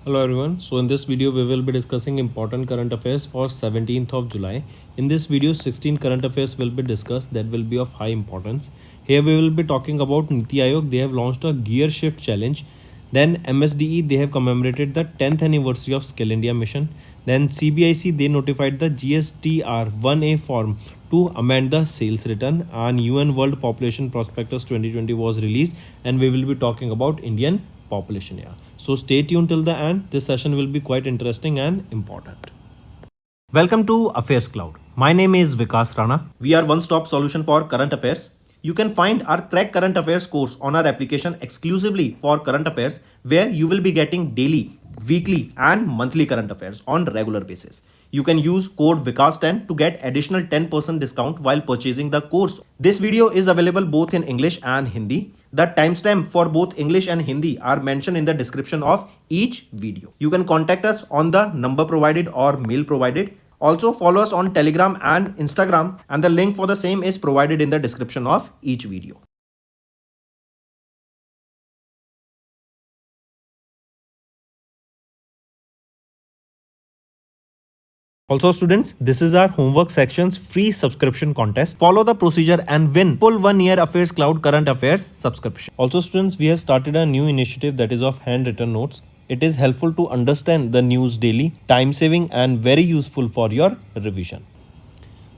Hello everyone. So in this video we will be discussing important current affairs for 17th of July. In this video 16 current affairs will be discussed that will be of high importance. Here we will be talking about Niti Aayog. They have launched a gear shift challenge. Then MSDE they have commemorated the 10th anniversary of Skill India mission. Then CBIC they notified the GSTR 1A form to amend the sales return, and UN World Population Prospectus 2020 was released, and we will be talking about Indian population here. So stay tuned till the end. This session will be quite interesting and important. Welcome to Affairs Cloud. My name is Vikas Rana. We are one-stop solution for current affairs. You can find our Crack Current Affairs course on our application exclusively for current affairs, where you will be getting daily, weekly and monthly current affairs on regular basis. You can use code VIKAS10 to get additional 10% discount while purchasing the course. This video is available both in English and Hindi. The timestamp for both English and Hindi are mentioned in the description of each video. You can contact us on the number provided or mail provided. Also follow us on Telegram and Instagram, and the link for the same is provided in the description of each video. Also students, this is our homework section's free subscription contest. Follow the procedure and win full 1 year Affairs Cloud current affairs subscription. Also students, we have started a new initiative that is of handwritten notes. It is helpful to understand the news daily, time saving and very useful for your revision.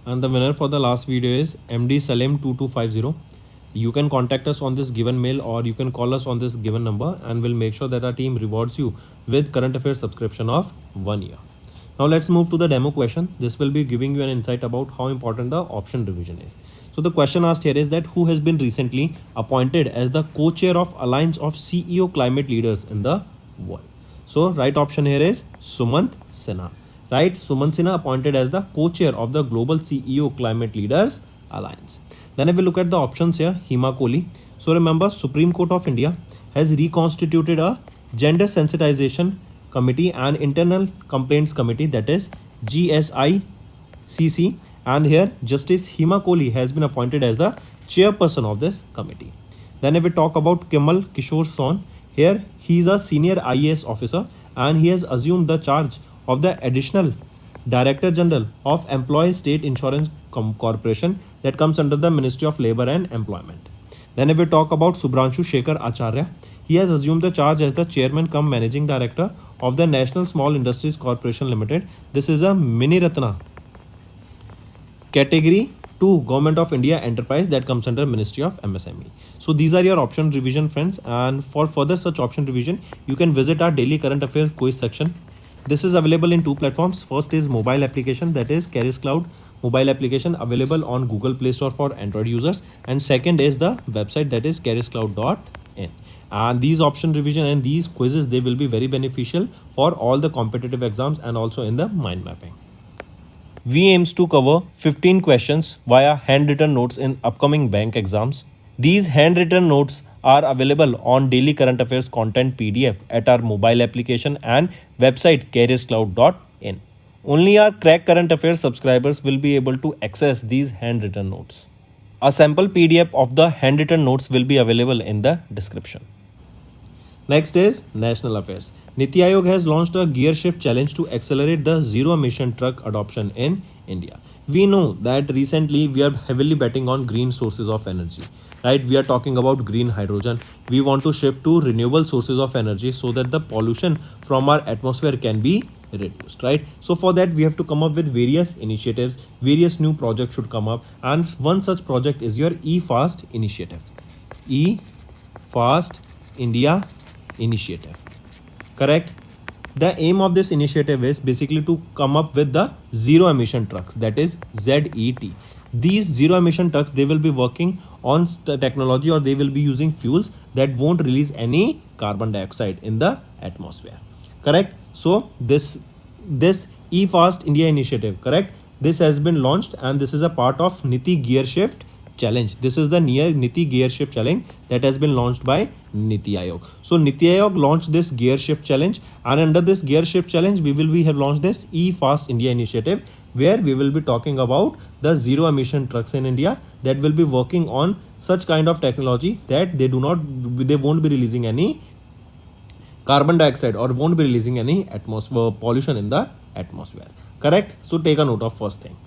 And the winner for the last video is MD Salim 2250. You can contact us on this given mail or you can call us on this given number, and we'll make sure that our team rewards you with current affairs subscription of 1 year. Now let's move to the demo question. This will be giving you an insight about how important the option revision is. So the question asked here is that who has been recently appointed as the co-chair of Alliance of CEO Climate Leaders in the world? So right option here is Sumant Sinha. Right, Sumant Sinha appointed as the co-chair of the Global CEO Climate Leaders Alliance. Then if we look at the options here, Hema Kohli. So remember, Supreme Court of India has reconstituted a gender sensitization committee and internal complaints committee, that is GSICC, and here Justice Hema Kohli has been appointed as the chairperson of this committee. Then if we talk about Kamal Kishore Soin, here he is a senior IAS officer and he has assumed the charge of the additional Director General of Employee State Insurance Corporation that comes under the Ministry of Labour and Employment. Then if we talk about Subhranshu Shekhar Acharya, he has assumed the charge as the chairman cum managing director of the National Small Industries Corporation Limited. This is a Mini Ratna category 2 Government of India enterprise that comes under Ministry of MSME. So these are your option revision friends, and for further such option revision you can visit our daily current affairs quiz section. This is available in 2 platforms. First is mobile application, that is Keris Cloud mobile application, available on Google Play Store for Android users, and second is the website, that is keriscloud.in. And these option revision and these quizzes, they will be very beneficial for all the competitive exams and also in the mind mapping. We aims to cover 15 questions via handwritten notes in upcoming bank exams. These handwritten notes are available on daily current affairs content PDF at our mobile application and website keriscloud.in. Only our Crack Current Affairs subscribers will be able to access these handwritten notes. A sample PDF of the handwritten notes will be available in the description. Next is national affairs. Niti Aayog has launched a gear shift challenge to accelerate the zero emission truck adoption in India. We know that recently we are heavily betting on green sources of energy, right? We are talking about green hydrogen. We want to shift to renewable sources of energy so that the pollution from our atmosphere can be reduced, right? So for that we have to come up with various initiatives, various new projects should come up, and one such project is your eFast initiative. eFast India initiative, correct? The aim of this initiative is basically to come up with the zero emission trucks, that is ZET. These zero emission trucks, they will be working on technology, or they will be using fuels that won't release any carbon dioxide in the atmosphere, correct? So this eFast India initiative, correct, this has been launched and this is a part of Niti Gear Shift challenge. This is the Niti Gear Shift challenge that has been launched by Niti Aayog. So Niti Aayog launched this Gear Shift challenge, and under this Gear Shift challenge we have launched this eFast India initiative, where we will be talking about the zero emission trucks in India that will be working on such kind of technology that they won't be releasing any carbon dioxide or won't be releasing any atmosphere pollution in the atmosphere. Correct? So take a note of first thing,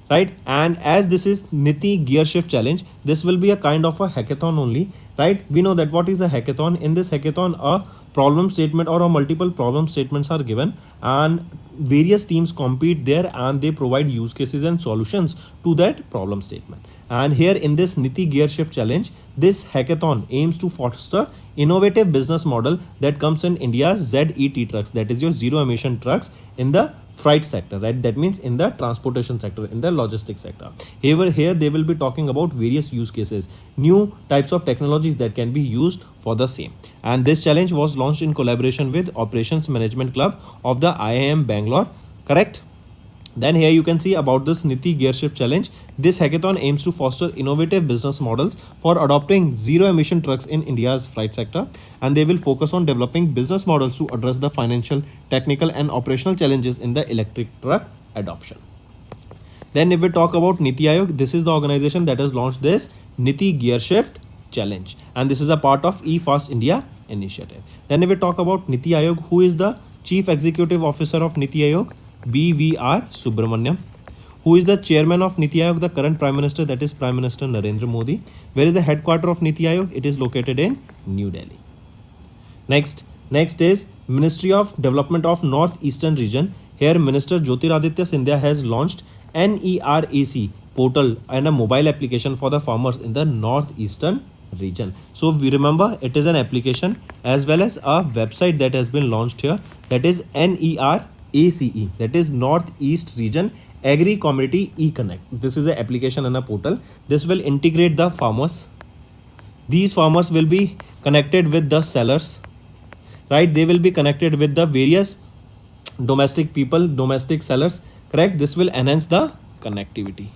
right? And as this is Niti Gear Shift Challenge, this will be a kind of a hackathon only, right? We know that what is a hackathon. In this hackathon, a problem statement or a multiple problem statements are given, and various teams compete there, and they provide use cases and solutions to that problem statement. And here in this Niti Gear Shift Challenge, this hackathon aims to foster innovative business model that comes in India's ZET trucks, that is your zero emission trucks in the freight sector, right? That means in the transportation sector, in the logistics sector. Here they will be talking about various use cases, new types of technologies that can be used for the same. And this challenge was launched in collaboration with Operations Management Club of the IIM Bangalore. Correct? Then here you can see about this Niti Gear Shift Challenge. This hackathon aims to foster innovative business models for adopting zero emission trucks in India's freight sector, and they will focus on developing business models to address the financial, technical and operational challenges in the electric truck adoption. Then if we talk about Niti Aayog, this is the organization that has launched this Niti Gear Shift Challenge, and this is a part of eFast India initiative. Then if we talk about Niti Aayog, who is the Chief Executive Officer of Niti Aayog? BVR Subramaniam. Who is the chairman of Niti Aayog? The current Prime Minister, that is Prime Minister Narendra Modi. Where is the headquarters of Niti Aayog? It is located in New Delhi. Next is Ministry of Development of North Eastern Region. Here Minister Jyotiraditya Scindia has launched NERAC portal and a mobile application for the farmers in the northeastern region. So we remember it is an application as well as a website that has been launched here, that is NERACE, that is Northeast Region Agri Commodity E-Connect. This is an application and a portal. This will integrate the farmers. These farmers will be connected with the sellers, right? They will be connected with the various domestic people, domestic sellers. Correct? This will enhance the connectivity.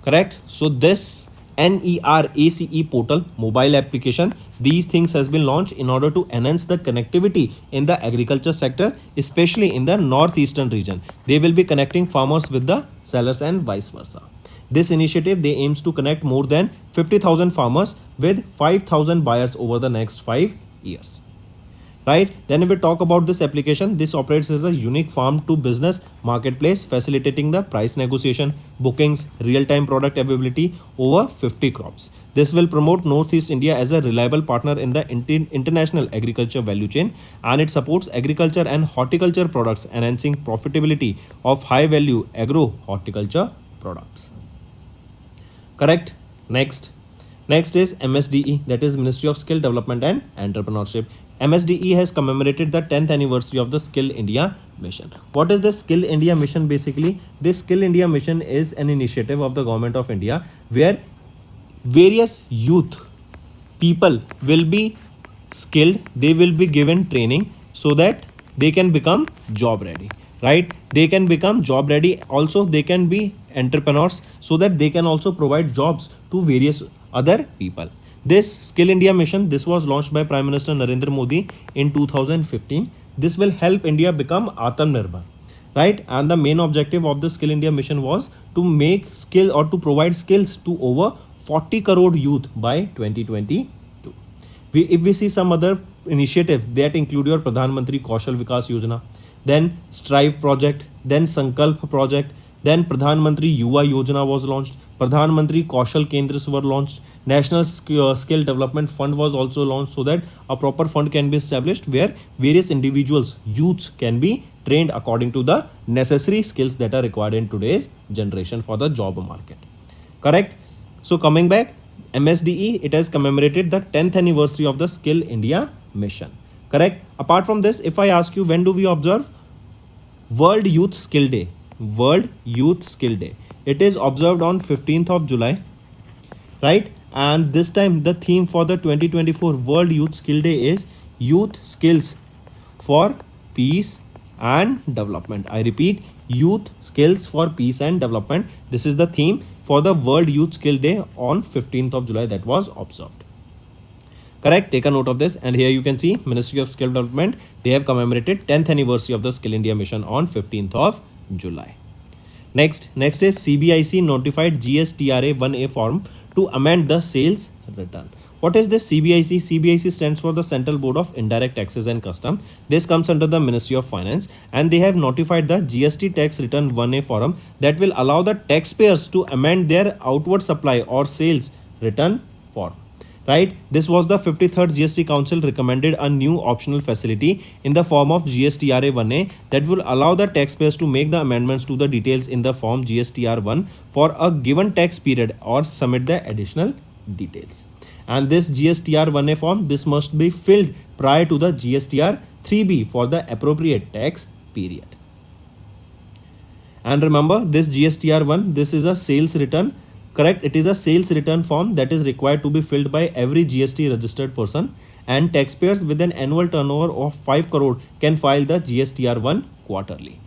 Correct? So this NERACE portal mobile application, these things has been launched in order to enhance the connectivity in the agriculture sector, especially in the northeastern region. They will be connecting farmers with the sellers and vice versa. This initiative, they aims to connect more than 50,000 farmers with 5,000 buyers over the next 5 years. Right? Then if we talk about this application, this operates as a unique farm to business marketplace, facilitating the price negotiation, bookings, real-time product availability over 50 crops. This will promote Northeast India as a reliable partner in the international agriculture value chain, and it supports agriculture and horticulture products, enhancing profitability of high-value agro-horticulture products. Correct? Next is MSDE, that is Ministry of Skill Development and Entrepreneurship. MSDE has commemorated the 10th anniversary of the Skill India Mission. What is the Skill India Mission basically? This Skill India Mission is an initiative of the Government of India where various youth people will be skilled, they will be given training so that they can become job ready, right? They can become job ready. Also, they can be entrepreneurs so that they can also provide jobs to various other people. This Skill India Mission, this was launched by Prime Minister Narendra Modi in 2015. This will help India become Atmanirbhar, right? And the main objective of the Skill India Mission was to make skill or to provide skills to over 40 crore youth by 2022. If we see some other initiative that include your Pradhan Mantri Kaushal Vikas Yojana, then Strive project, then Sankalp project, then Pradhan Mantri Yuva Yojana was launched, Pradhan Mantri Kaushal Kendras were launched, National Skill Development Fund was also launched so that a proper fund can be established where various individuals, youths can be trained according to the necessary skills that are required in today's generation for the job market. Correct? So coming back, MSDE, it has commemorated the 10th anniversary of the Skill India Mission. Correct? Apart from this, if I ask you, when do we observe World Youth Skill Day? World Youth Skill Day. It is observed on 15th of July, right? And this time the theme for the 2024 World Youth Skill Day is Youth Skills for Peace and Development. I repeat, Youth Skills for Peace and Development. This is the theme for the World Youth Skill Day on 15th of July that was observed. Correct? Take a note of this. And here you can see Ministry of Skill Development, they have commemorated 10th anniversary of the Skill India Mission on 15th of July. Next is CBIC notified GSTRA 1A form to amend the sales return. What is this CBIC? CBIC stands for the Central Board of Indirect Taxes and Custom. This comes under the Ministry of Finance, and they have notified the GST tax return 1A forum that will allow the taxpayers to amend their outward supply or sales return form. Right, this was the 53rd GST Council recommended a new optional facility in the form of GSTRA 1A that will allow the taxpayers to make the amendments to the details in the form GSTR1 for a given tax period or submit the additional details. And this GSTR 1A form, this must be filled prior to the GSTR 3B for the appropriate tax period. And remember, this GSTR 1, this is a sales return. Correct, it is a sales return form that is required to be filled by every GST registered person, and taxpayers with an annual turnover of 5 crore can file the GSTR 1 quarterly.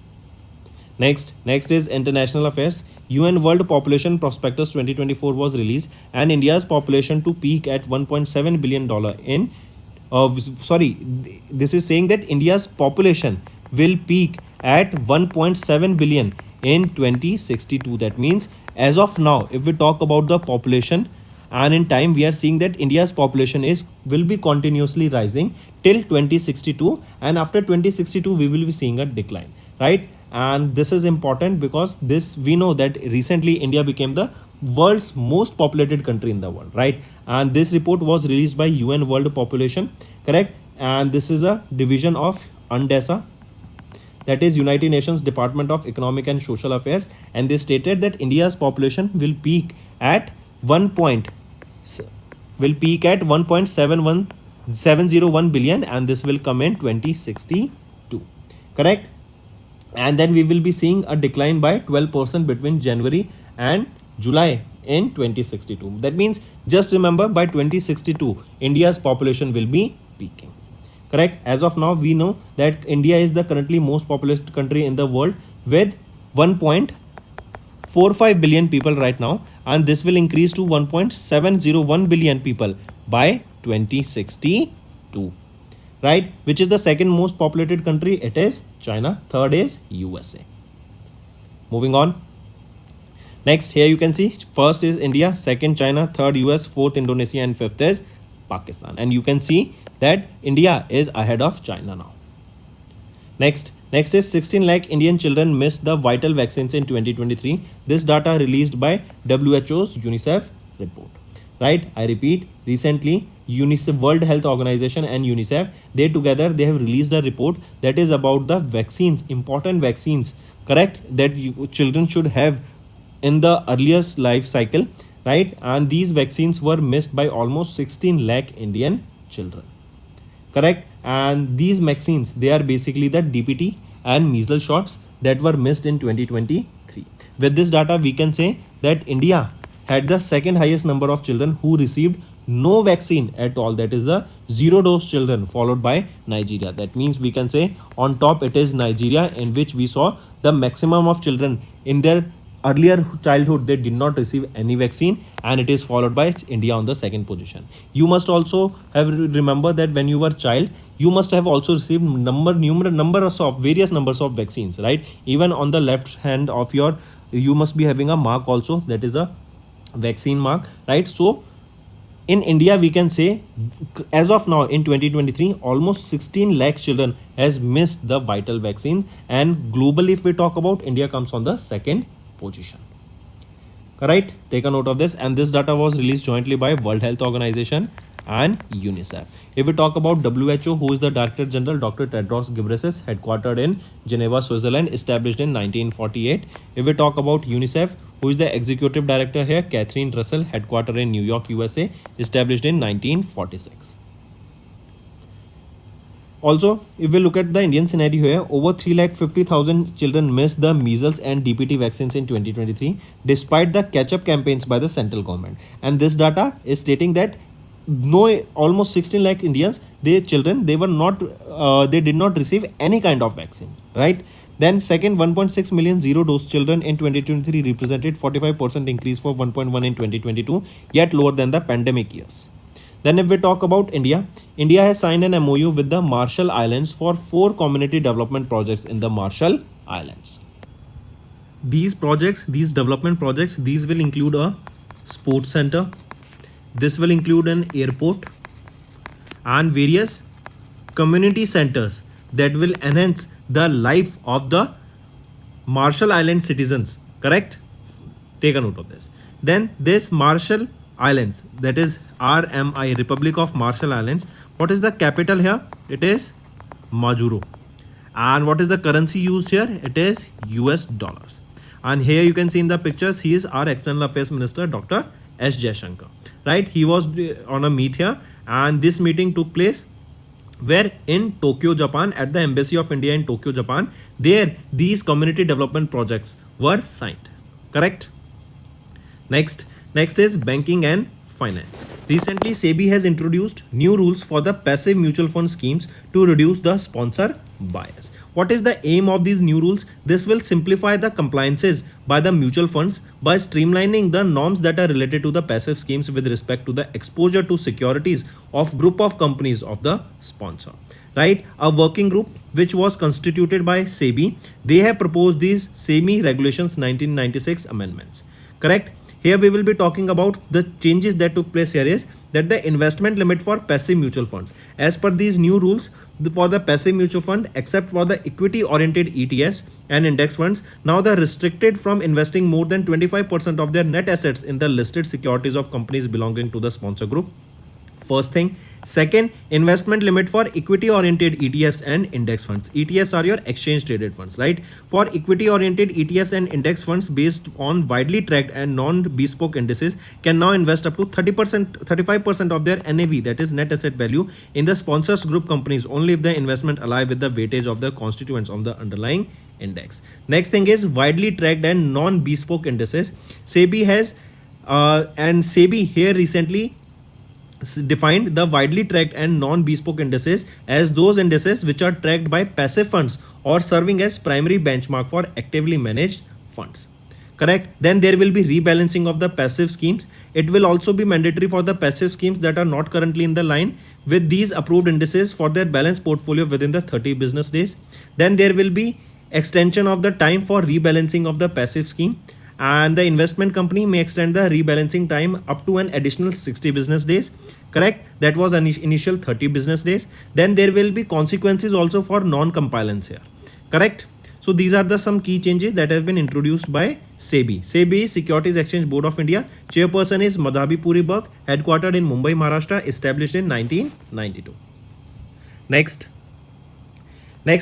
Next is international affairs. UN World Population Prospectus 2024 was released, and India's population to peak at $1.7 billion in this is saying that India's population will peak at 1.7 billion in 2062. That means as of now, if we talk about the population, and in time we are seeing that India's population will be continuously rising till 2062, and after 2062 we will be seeing a decline, right? And this is important because this, we know that recently India became the world's most populated country in the world, right? And this report was released by UN World Population, correct? And this is a division of UNDESA, that is United Nations Department of Economic and Social Affairs, and they stated that India's population will peak at 1.701 billion, and this will come in 2062, correct? And then we will be seeing a decline by 12% between January and July in 2062. That means, just remember, by 2062 India's population will be peaking. Correct. As of now, we know that India is the currently most populous country in the world with 1.45 billion people right now, and this will increase to 1.701 billion people by 2062. Right, which is the second most populated country? It is China. Third is USA. Moving on. Next, here you can see first is India, second China, third US, fourth Indonesia, and fifth is Pakistan. And you can see that India is ahead of China now. Next is 16 lakh Indian children missed the vital vaccines in 2023. This data released by WHO's UNICEF report. Right, I repeat, recently UNICEF, World Health Organization, and UNICEF, they have released a report that is about the vaccines, important vaccines, correct, that children should have in the earliest life cycle, right? And these vaccines were missed by almost 16 lakh Indian children, correct? And these vaccines, they are basically the DPT and measles shots that were missed in 2023. With this data, we can say that India had the second highest number of children who received no vaccine at all, that is the 0 dose children, followed by Nigeria. That means we can say on top it is Nigeria, in which we saw the maximum of children in their earlier childhood they did not receive any vaccine, and it is followed by India on the second position. You must also have remember that when you were child, you must have also received various numbers of vaccines, right? Even on the left hand of you must be having a mark also, that is a vaccine mark, right? So in India, we can say as of now in 2023, almost 16 lakh children has missed the vital vaccines, and globally if we talk about, India comes on the second position. Correct, take a note of this. And this data was released jointly by World Health Organization and UNICEF. If we talk about WHO, who is the Director General, Dr. Tedros Ghebreyesus, headquartered in Geneva, Switzerland, established in 1948. If we talk about UNICEF, who is the Executive Director here, Catherine Russell, headquartered in New York, USA, established in 1946. Also, if we look at the Indian scenario here, over 350,000 children missed the measles and DPT vaccines in 2023, despite the catch-up campaigns by the central government. And this data is stating that almost 16 lakh Indians, they did not receive any kind of vaccine, right? Then second, 1.6 million 0 dose children in 2023 represented 45% increase for 1.1 in 2022, yet lower than the pandemic years. Then if we talk about India, India has signed an MOU with the Marshall Islands for 4 community development projects in the Marshall Islands. These development projects, these will include a sports center. This will include an airport and various community centers that will enhance the life of the Marshall Island citizens. Correct? Take a note of this. Then this Marshall Islands, that is RMI, Republic of Marshall Islands. What is the capital here? It is Majuro. And what is the currency used here? It is US dollars. And here you can see in the pictures, he is our External Affairs Minister, Dr. S. Jaishankar. Right? He was on a meet here, and this meeting took place where in Tokyo, Japan, at the Embassy of India in Tokyo, Japan. There, these community development projects were signed. Correct? Next is banking and finance. Recently, SEBI has introduced new rules for the passive mutual fund schemes to reduce the sponsor bias. What is the aim of these new rules? This will simplify the compliances by the mutual funds by streamlining the norms that are related to the passive schemes with respect to the exposure to securities of group of companies of the sponsor. Right? A working group which was constituted by SEBI, they have proposed these SEBI Regulations 1996 amendments. Correct? Here we will be talking about the changes that took place here is that the investment limit for passive mutual funds. As per these new rules, for the passive mutual fund, except for the equity oriented ETFs and index funds, now they are restricted from investing more than 25% of their net assets in the listed securities of companies belonging to the sponsor group. First thing. Second, investment limit for equity oriented ETFs and index funds. ETFs are your exchange traded funds, right? For equity oriented ETFs and index funds based on widely tracked and non-bespoke indices can now invest up to 30%, 35% of their NAV, that is net asset value, in the sponsors group companies only if the investment align with the weightage of the constituents of the underlying index. Next thing is widely tracked and non-bespoke indices. SEBI has and SEBI here recently defined the widely tracked and non-bespoke indices as those indices which are tracked by passive funds or serving as primary benchmark for actively managed funds. Correct? Then there will be rebalancing of the passive schemes. It will also be mandatory for the passive schemes that are not currently in the line with these approved indices for their balanced portfolio within the 30 business days. Then there will be extension of the time for rebalancing of the passive scheme, and the investment company may extend the rebalancing time up to an additional 60 business days. Correct? That was an initial 30 business days. Then there will be consequences also for non-compliance here. Correct? So these are the some key changes that have been introduced by SEBI. SEBI is Securities Exchange Board of India. Chairperson is Madhabi Puri Burke, headquartered in Mumbai, Maharashtra, established in 1992. Next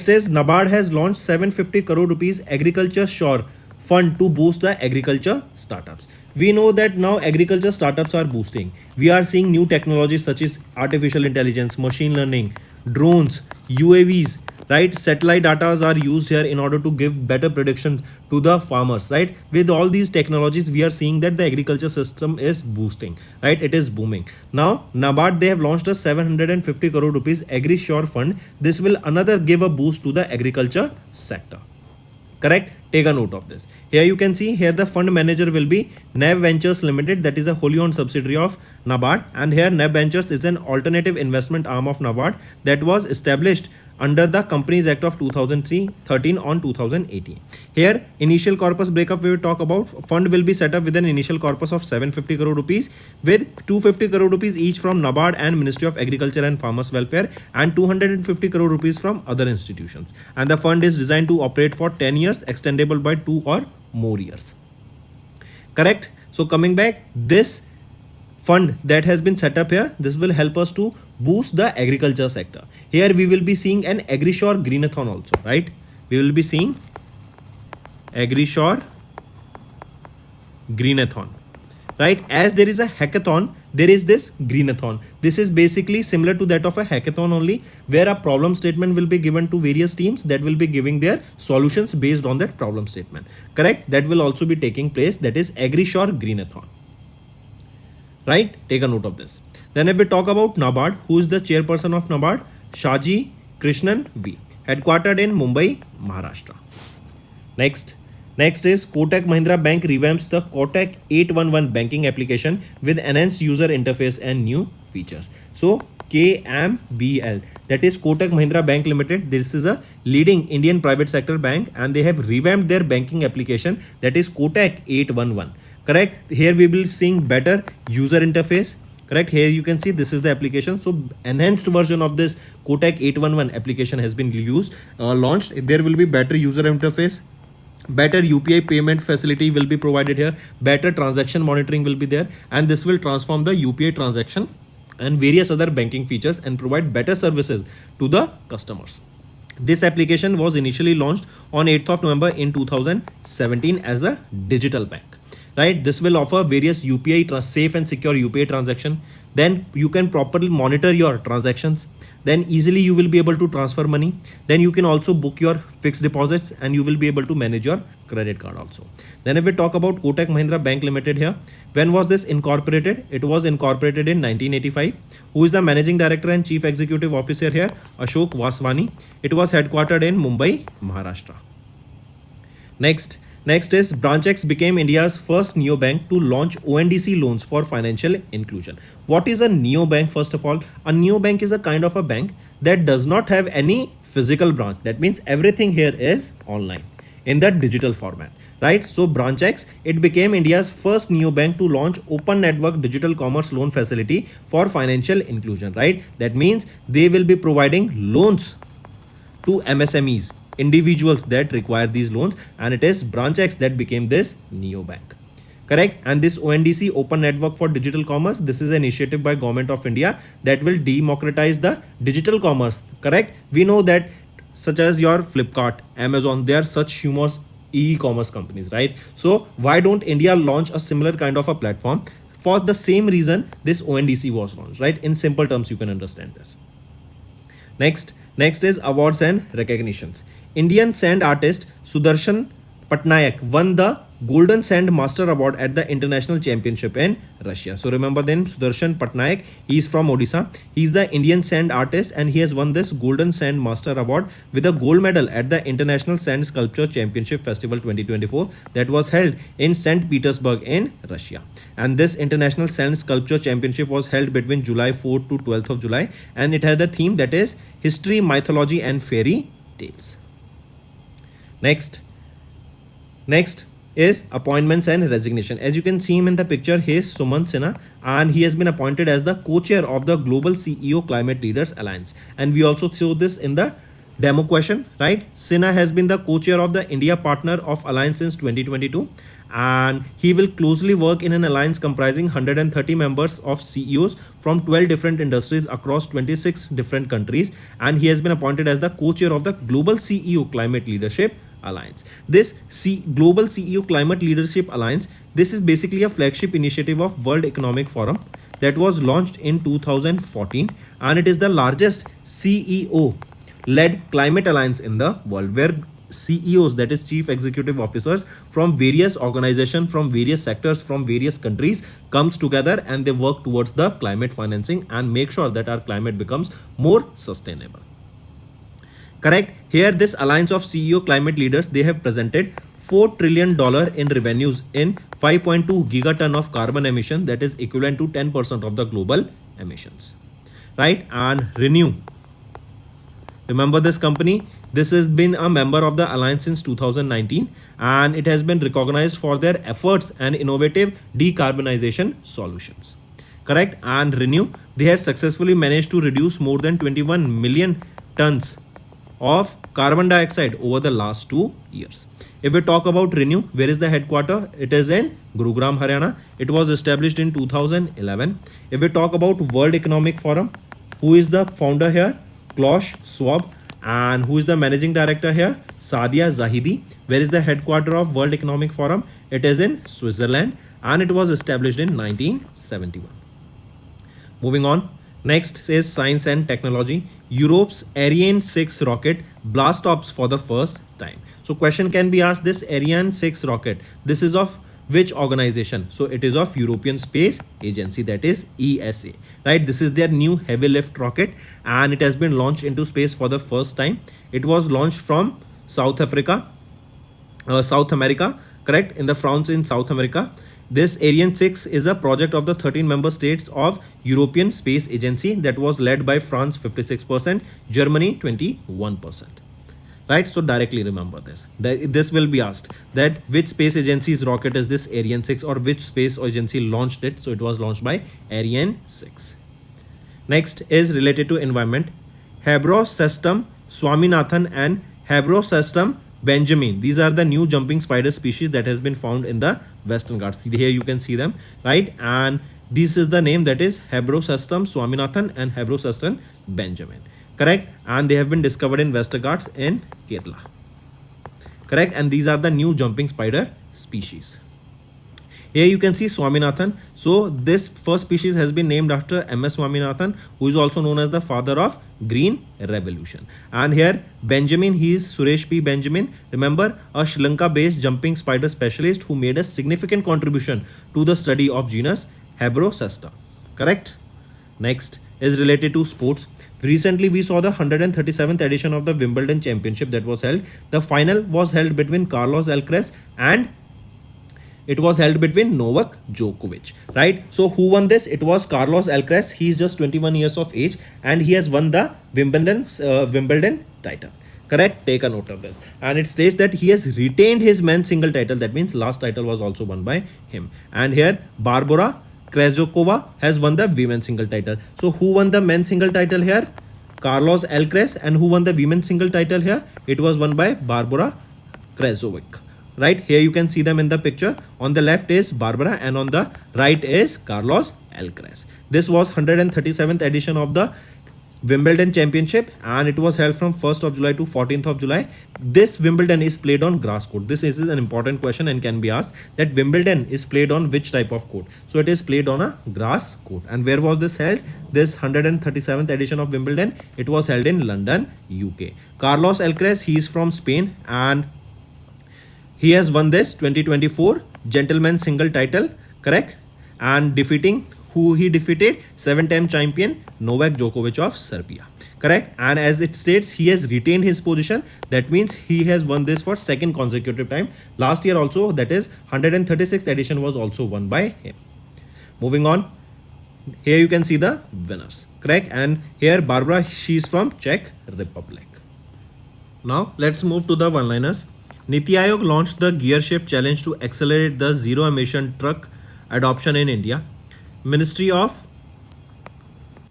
is NABARD has launched 750 crore rupees Agriculture Shore Fund to boost the agriculture startups. We know that now agriculture startups are boosting. We are seeing new technologies such as artificial intelligence, machine learning, drones, UAVs, right? Satellite data are used here in order to give better predictions to the farmers, right? With all these technologies, we are seeing that the agriculture system is boosting, right? It is booming. Now, NABARD, they have launched a 750 crore rupees Agri Shore Fund. This will another give a boost to the agriculture sector. Correct? Take a note of this. Here you can see here the fund manager will be NAB Ventures Limited, that is a wholly owned subsidiary of NABARD, and here NAB Ventures is an alternative investment arm of NABARD that was established under the Companies Act of 2013 on 2018. Here initial corpus breakup we will talk about. Fund will be set up with an initial corpus of 750 crore rupees with 250 crore rupees each from NABARD and Ministry of Agriculture and Farmers Welfare and 250 crore rupees from other institutions. And the fund is designed to operate for 10 years, extendable by 2 or more years. Correct? So coming back, this fund that has been set up here, this will help us to boost the agriculture sector. Here we will be seeing an AgriShore Greenathon also, right? We will be seeing AgriShore Greenathon, right? As there is a hackathon, there is this Greenathon. This is basically similar to that of a hackathon only, where a problem statement will be given to various teams that will be giving their solutions based on that problem statement. Correct? That will also be taking place. That is AgriShore Greenathon. Right? Take a note of this. Then if we talk about NABARD, who is the chairperson of NABARD? Shaji Krishnan V, headquartered in Mumbai, Maharashtra. Next is Kotak Mahindra Bank revamps the Kotak 811 banking application with enhanced user interface and new features. So KMBL, that is Kotak Mahindra Bank Limited. This is a leading Indian private sector bank and they have revamped their banking application, that is Kotak 811. Correct? Here we will be seeing better user interface, Correct. Here you can see this is the application. So enhanced version of this Kotak 811 application has been used, launched. There will be better user interface, better UPI payment facility will be provided here, better transaction monitoring will be there, and this will transform the UPI transaction and various other banking features and provide better services to the customers. This application was initially launched on 8th of November in 2017 as a digital bank. Right, this will offer various UPI safe and secure UPI transaction. Then you can properly monitor your transactions. Then easily you will be able to transfer money. Then you can also book your fixed deposits and you will be able to manage your credit card also. Then if we talk about Kotak Mahindra Bank Limited here, when was this incorporated? It was incorporated in 1985. Who is the managing director and chief executive officer here? Ashok Vaswani. It was headquartered in Mumbai, Maharashtra. Next is BranchX became India's first neobank to launch ONDC loans for financial inclusion. What is a neobank? First of all, a neobank is a kind of a bank that does not have any physical branch. That means everything here is online in the digital format, right? So BranchX, it became India's first neobank to launch open network digital commerce loan facility for financial inclusion, right? That means they will be providing loans to MSMEs, individuals that require these loans, and it is BranchX that became this neobank. Correct. And this ONDC, open network for digital commerce, this is an initiative by Government of India that will democratize the digital commerce. Correct. We know that such as your Flipkart, Amazon, they are such humorous e-commerce companies, right? So why don't India launch a similar kind of a platform? For the same reason this ONDC was launched, right? In simple terms you can understand this. Next is awards and recognitions. Indian sand artist Sudarshan Patnaik won the Golden Sand Master Award at the International Championship in Russia. So remember then, Sudarshan Patnaik, he is from Odisha. He is the Indian sand artist and he has won this Golden Sand Master Award with a gold medal at the International Sand Sculpture Championship Festival 2024 that was held in St. Petersburg in Russia. And this International Sand Sculpture Championship was held between July 4th to 12th of July, and it had a theme that is history, mythology and fairy tales. Next is appointments and resignation. As you can see him in the picture, he is Sumant Sinha and he has been appointed as the co-chair of the Global CEO Climate Leaders Alliance. And we also saw this in the demo question, right? Sinha has been the co-chair of the India Partner of Alliance since 2022, and he will closely work in an alliance comprising 130 members of CEOs from 12 different industries across 26 different countries, and he has been appointed as the co-chair of the Global CEO Climate Leadership Alliance. This Global CEO Climate Leadership Alliance, this is basically a flagship initiative of World Economic Forum that was launched in 2014, and it is the largest CEO led climate alliance in the world, where CEOs, that is chief executive officers from various organizations, from various sectors, from various countries comes together and they work towards the climate financing and make sure that our climate becomes more sustainable. Correct. Here this alliance of CEO climate leaders, they have presented $4 trillion in revenues in 5.2 gigaton of carbon emission, that is equivalent to 10% of the global emissions, right? And Renew, remember this company, this has been a member of the alliance since 2019 and it has been recognized for their efforts and innovative decarbonization solutions. Correct. And Renew, they have successfully managed to reduce more than 21 million tons of carbon dioxide over the last 2 years. If we talk about Renew, where is the headquarter? It is in Gurugram, Haryana. It was established in 2011. If we talk about World Economic Forum, who is the founder here? Klaus Schwab. And who is the managing director here? Sadia Zahidi. Where is the headquarter of World Economic Forum? It is in Switzerland and it was established in 1971. Moving on. Next is science and technology. Europe's Ariane 6 rocket blast off for the first time. So question can be asked, this Ariane 6 rocket, this is of which organization? So it is of European Space Agency, that is ESA, right? This is their new heavy lift rocket and it has been launched into space for the first time. It was launched from South America, correct, in the France in South America. This Ariane 6 is a project of the 13 member states of European Space Agency that was led by France 56%, Germany 21%. right? So directly remember this. This will be asked that which space agency's rocket is this Ariane 6, or which space agency launched it. So it was launched by Ariane 6. Next is related to environment. Hebrosestum Swaminathan and Hebrosestum Benjamin. These are the new jumping spider species that has been found in the Western Ghats. Here you can see them, right? And this is the name, that is Hebrosestum Swaminathan and Hebrosestum Benjamin. Correct? And they have been discovered in Western Ghats in Kerala. Correct? And these are the new jumping spider species. Here you can see Swaminathan. So this first species has been named after M.S. Swaminathan, who is also known as the father of Green Revolution. And here Benjamin, he is Suresh P. Benjamin. Remember, a Sri Lanka-based jumping spider specialist who made a significant contribution to the study of genus Hebrosestum. Correct? Next is related to sports. Recently, we saw the 137th edition of the Wimbledon Championship that was held. The final was held between Carlos Alcaraz and it was held between Novak Djokovic, right? So who won this? It was Carlos Alcaraz. He is just 21 years of age and he has won the Wimbledon title. Correct? Take a note of this. And it states that he has retained his men's single title. That means last title was also won by him. And here Barbora Krejcikova has won the women's single title. So who won the men's single title here? Carlos Alcaraz. And who won the women's single title here? It was won by Barbora Krejcikova. Right, here you can see them in the picture. On the left is Barbara and on the right is Carlos Alcaraz. This was 137th edition of the Wimbledon Championship and it was held from 1st of July to 14th of July. This Wimbledon is played on grass court. This is an important question and can be asked that Wimbledon is played on which type of court. So it is played on a grass court. And where was this held? This 137th edition of Wimbledon, it was held in London, UK. Carlos Alcaraz, he is from Spain and he has won this 2024 gentleman single title, correct? And defeating who he defeated? 7-time champion Novak Djokovic of Serbia, correct? And as it states, he has retained his position. That means he has won this for second consecutive time. Last year also, that is 136th edition, was also won by him. Moving on, here you can see the winners, correct? And here Barbara, she is from Czech Republic. Now let's move to the one-liners. Niti Aayog launched the Gear Shift Challenge to accelerate the zero-emission truck adoption in India. Ministry of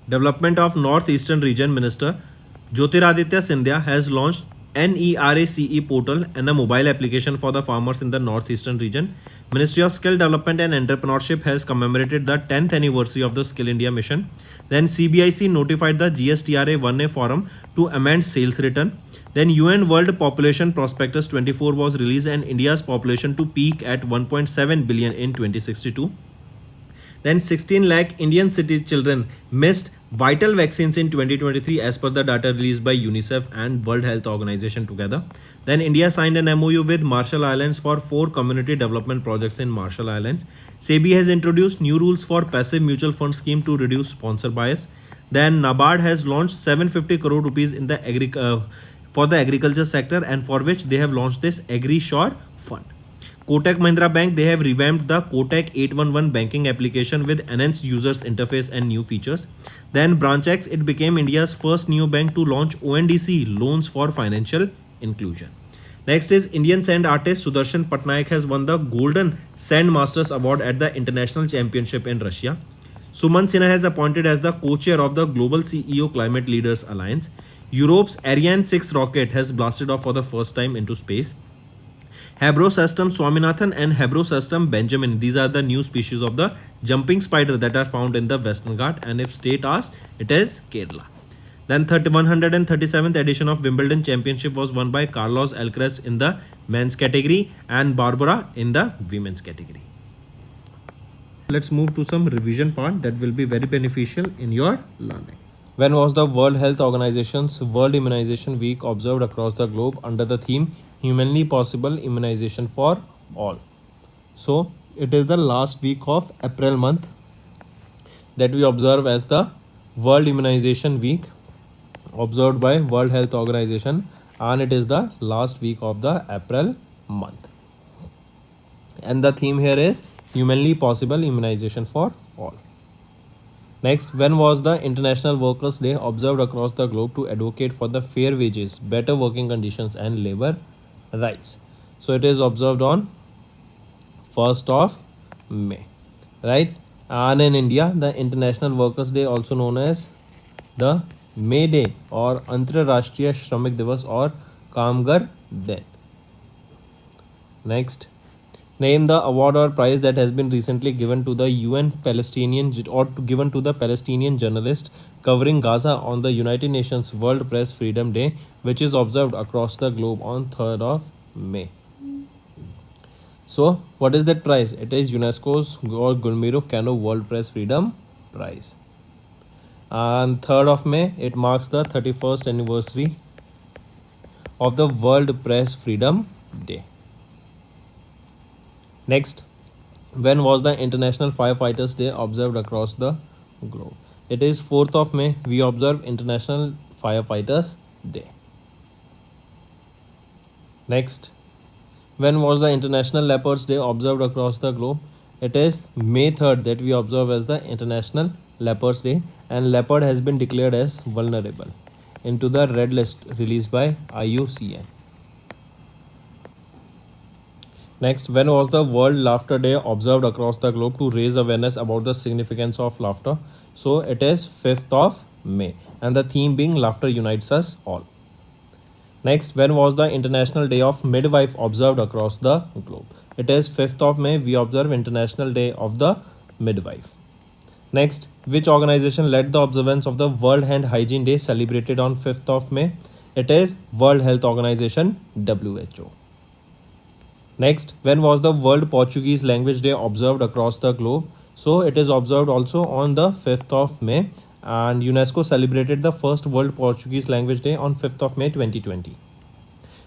Development of Northeastern Region Minister Jyotiraditya Scindia has launched NERACE portal and a mobile application for the farmers in the Northeastern region. Ministry of Skill Development and Entrepreneurship has commemorated the 10th anniversary of the Skill India mission. Then CBIC notified the GSTRA 1A forum to amend sales return. Then UN World Population Prospectus 24 was released and India's population to peak at 1.7 billion in 2062. Then 16 lakh Indian city children missed vital vaccines in 2023 as per the data released by UNICEF and World Health Organization together. Then India signed an MOU with Marshall Islands for 4 community development projects in Marshall Islands. SEBI has introduced new rules for passive mutual fund scheme to reduce sponsor bias. Then NABARD has launched 750 crore rupees in the for the agriculture sector and for which they have launched this AgriSure fund. Kotak Mahindra Bank, they have revamped the Kotak 811 banking application with enhanced users interface and new features. Then BranchX, it became India's first new bank to launch ONDC loans for financial inclusion. Next is Indian sand artist Sudarshan Patnaik has won the Golden Sand Masters Award at the International Championship in Russia. Suman Sinha has appointed as the co-chair of the Global CEO Climate Leaders Alliance. Europe's Ariane 6 rocket has blasted off for the first time into space. Hebrosestum Swaminathan and Hebrosestum Benjamin, these are the new species of the jumping spider that are found in the Western Ghat, and if state asked, it is Kerala. Then 137th edition of Wimbledon Championship was won by Carlos Alcaraz in the men's category and Barbara in the women's category. Let's move to some revision part that will be very beneficial in your learning. When was the World Health Organization's World Immunization Week observed across the globe under the theme Humanly Possible Immunization for All? So it is the last week of April month that we observe as the World Immunization Week observed by World Health Organization, and it is the last week of the April month. And the theme here is Humanly Possible Immunization for All. Next, when was the International Workers' Day observed across the globe to advocate for the fair wages, better working conditions, and labor rights? So it is observed on 1st of May, right? And in India, the International Workers' Day, also known as the May Day or अंतर्राष्ट्रीय श्रमिक दिवस और कामगार दिन. Next, name the award or prize that has been recently given to the UN Palestinian or given to the Palestinian journalist covering Gaza on the United Nations World Press Freedom Day, which is observed across the globe on 3rd of May. So, what is that prize? It is UNESCO's Gulmiro Kano World Press Freedom Prize. And 3rd of May, it marks the 31st anniversary of the World Press Freedom Day. Next, when was the International Firefighters Day observed across the globe? It is 4th of May. We observe International Firefighters Day. Next, when was the International Leopards Day observed across the globe? It is May 3rd that we observe as the International Leopards Day, and leopard has been declared as vulnerable into the red list released by IUCN. Next, when was the World Laughter Day observed across the globe to raise awareness about the significance of laughter? So it is 5th of May, and the theme being laughter unites us all. Next, when was the International Day of Midwife observed across the globe? It is 5th of May. We observe International Day of the Midwife. Next, which organization led the observance of the World Hand Hygiene Day celebrated on 5th of May? It is World Health Organization, WHO. Next, when was the World Portuguese Language Day observed across the globe? So it is observed also on the 5th of May, and UNESCO celebrated the first World Portuguese Language Day on 5th of May 2020.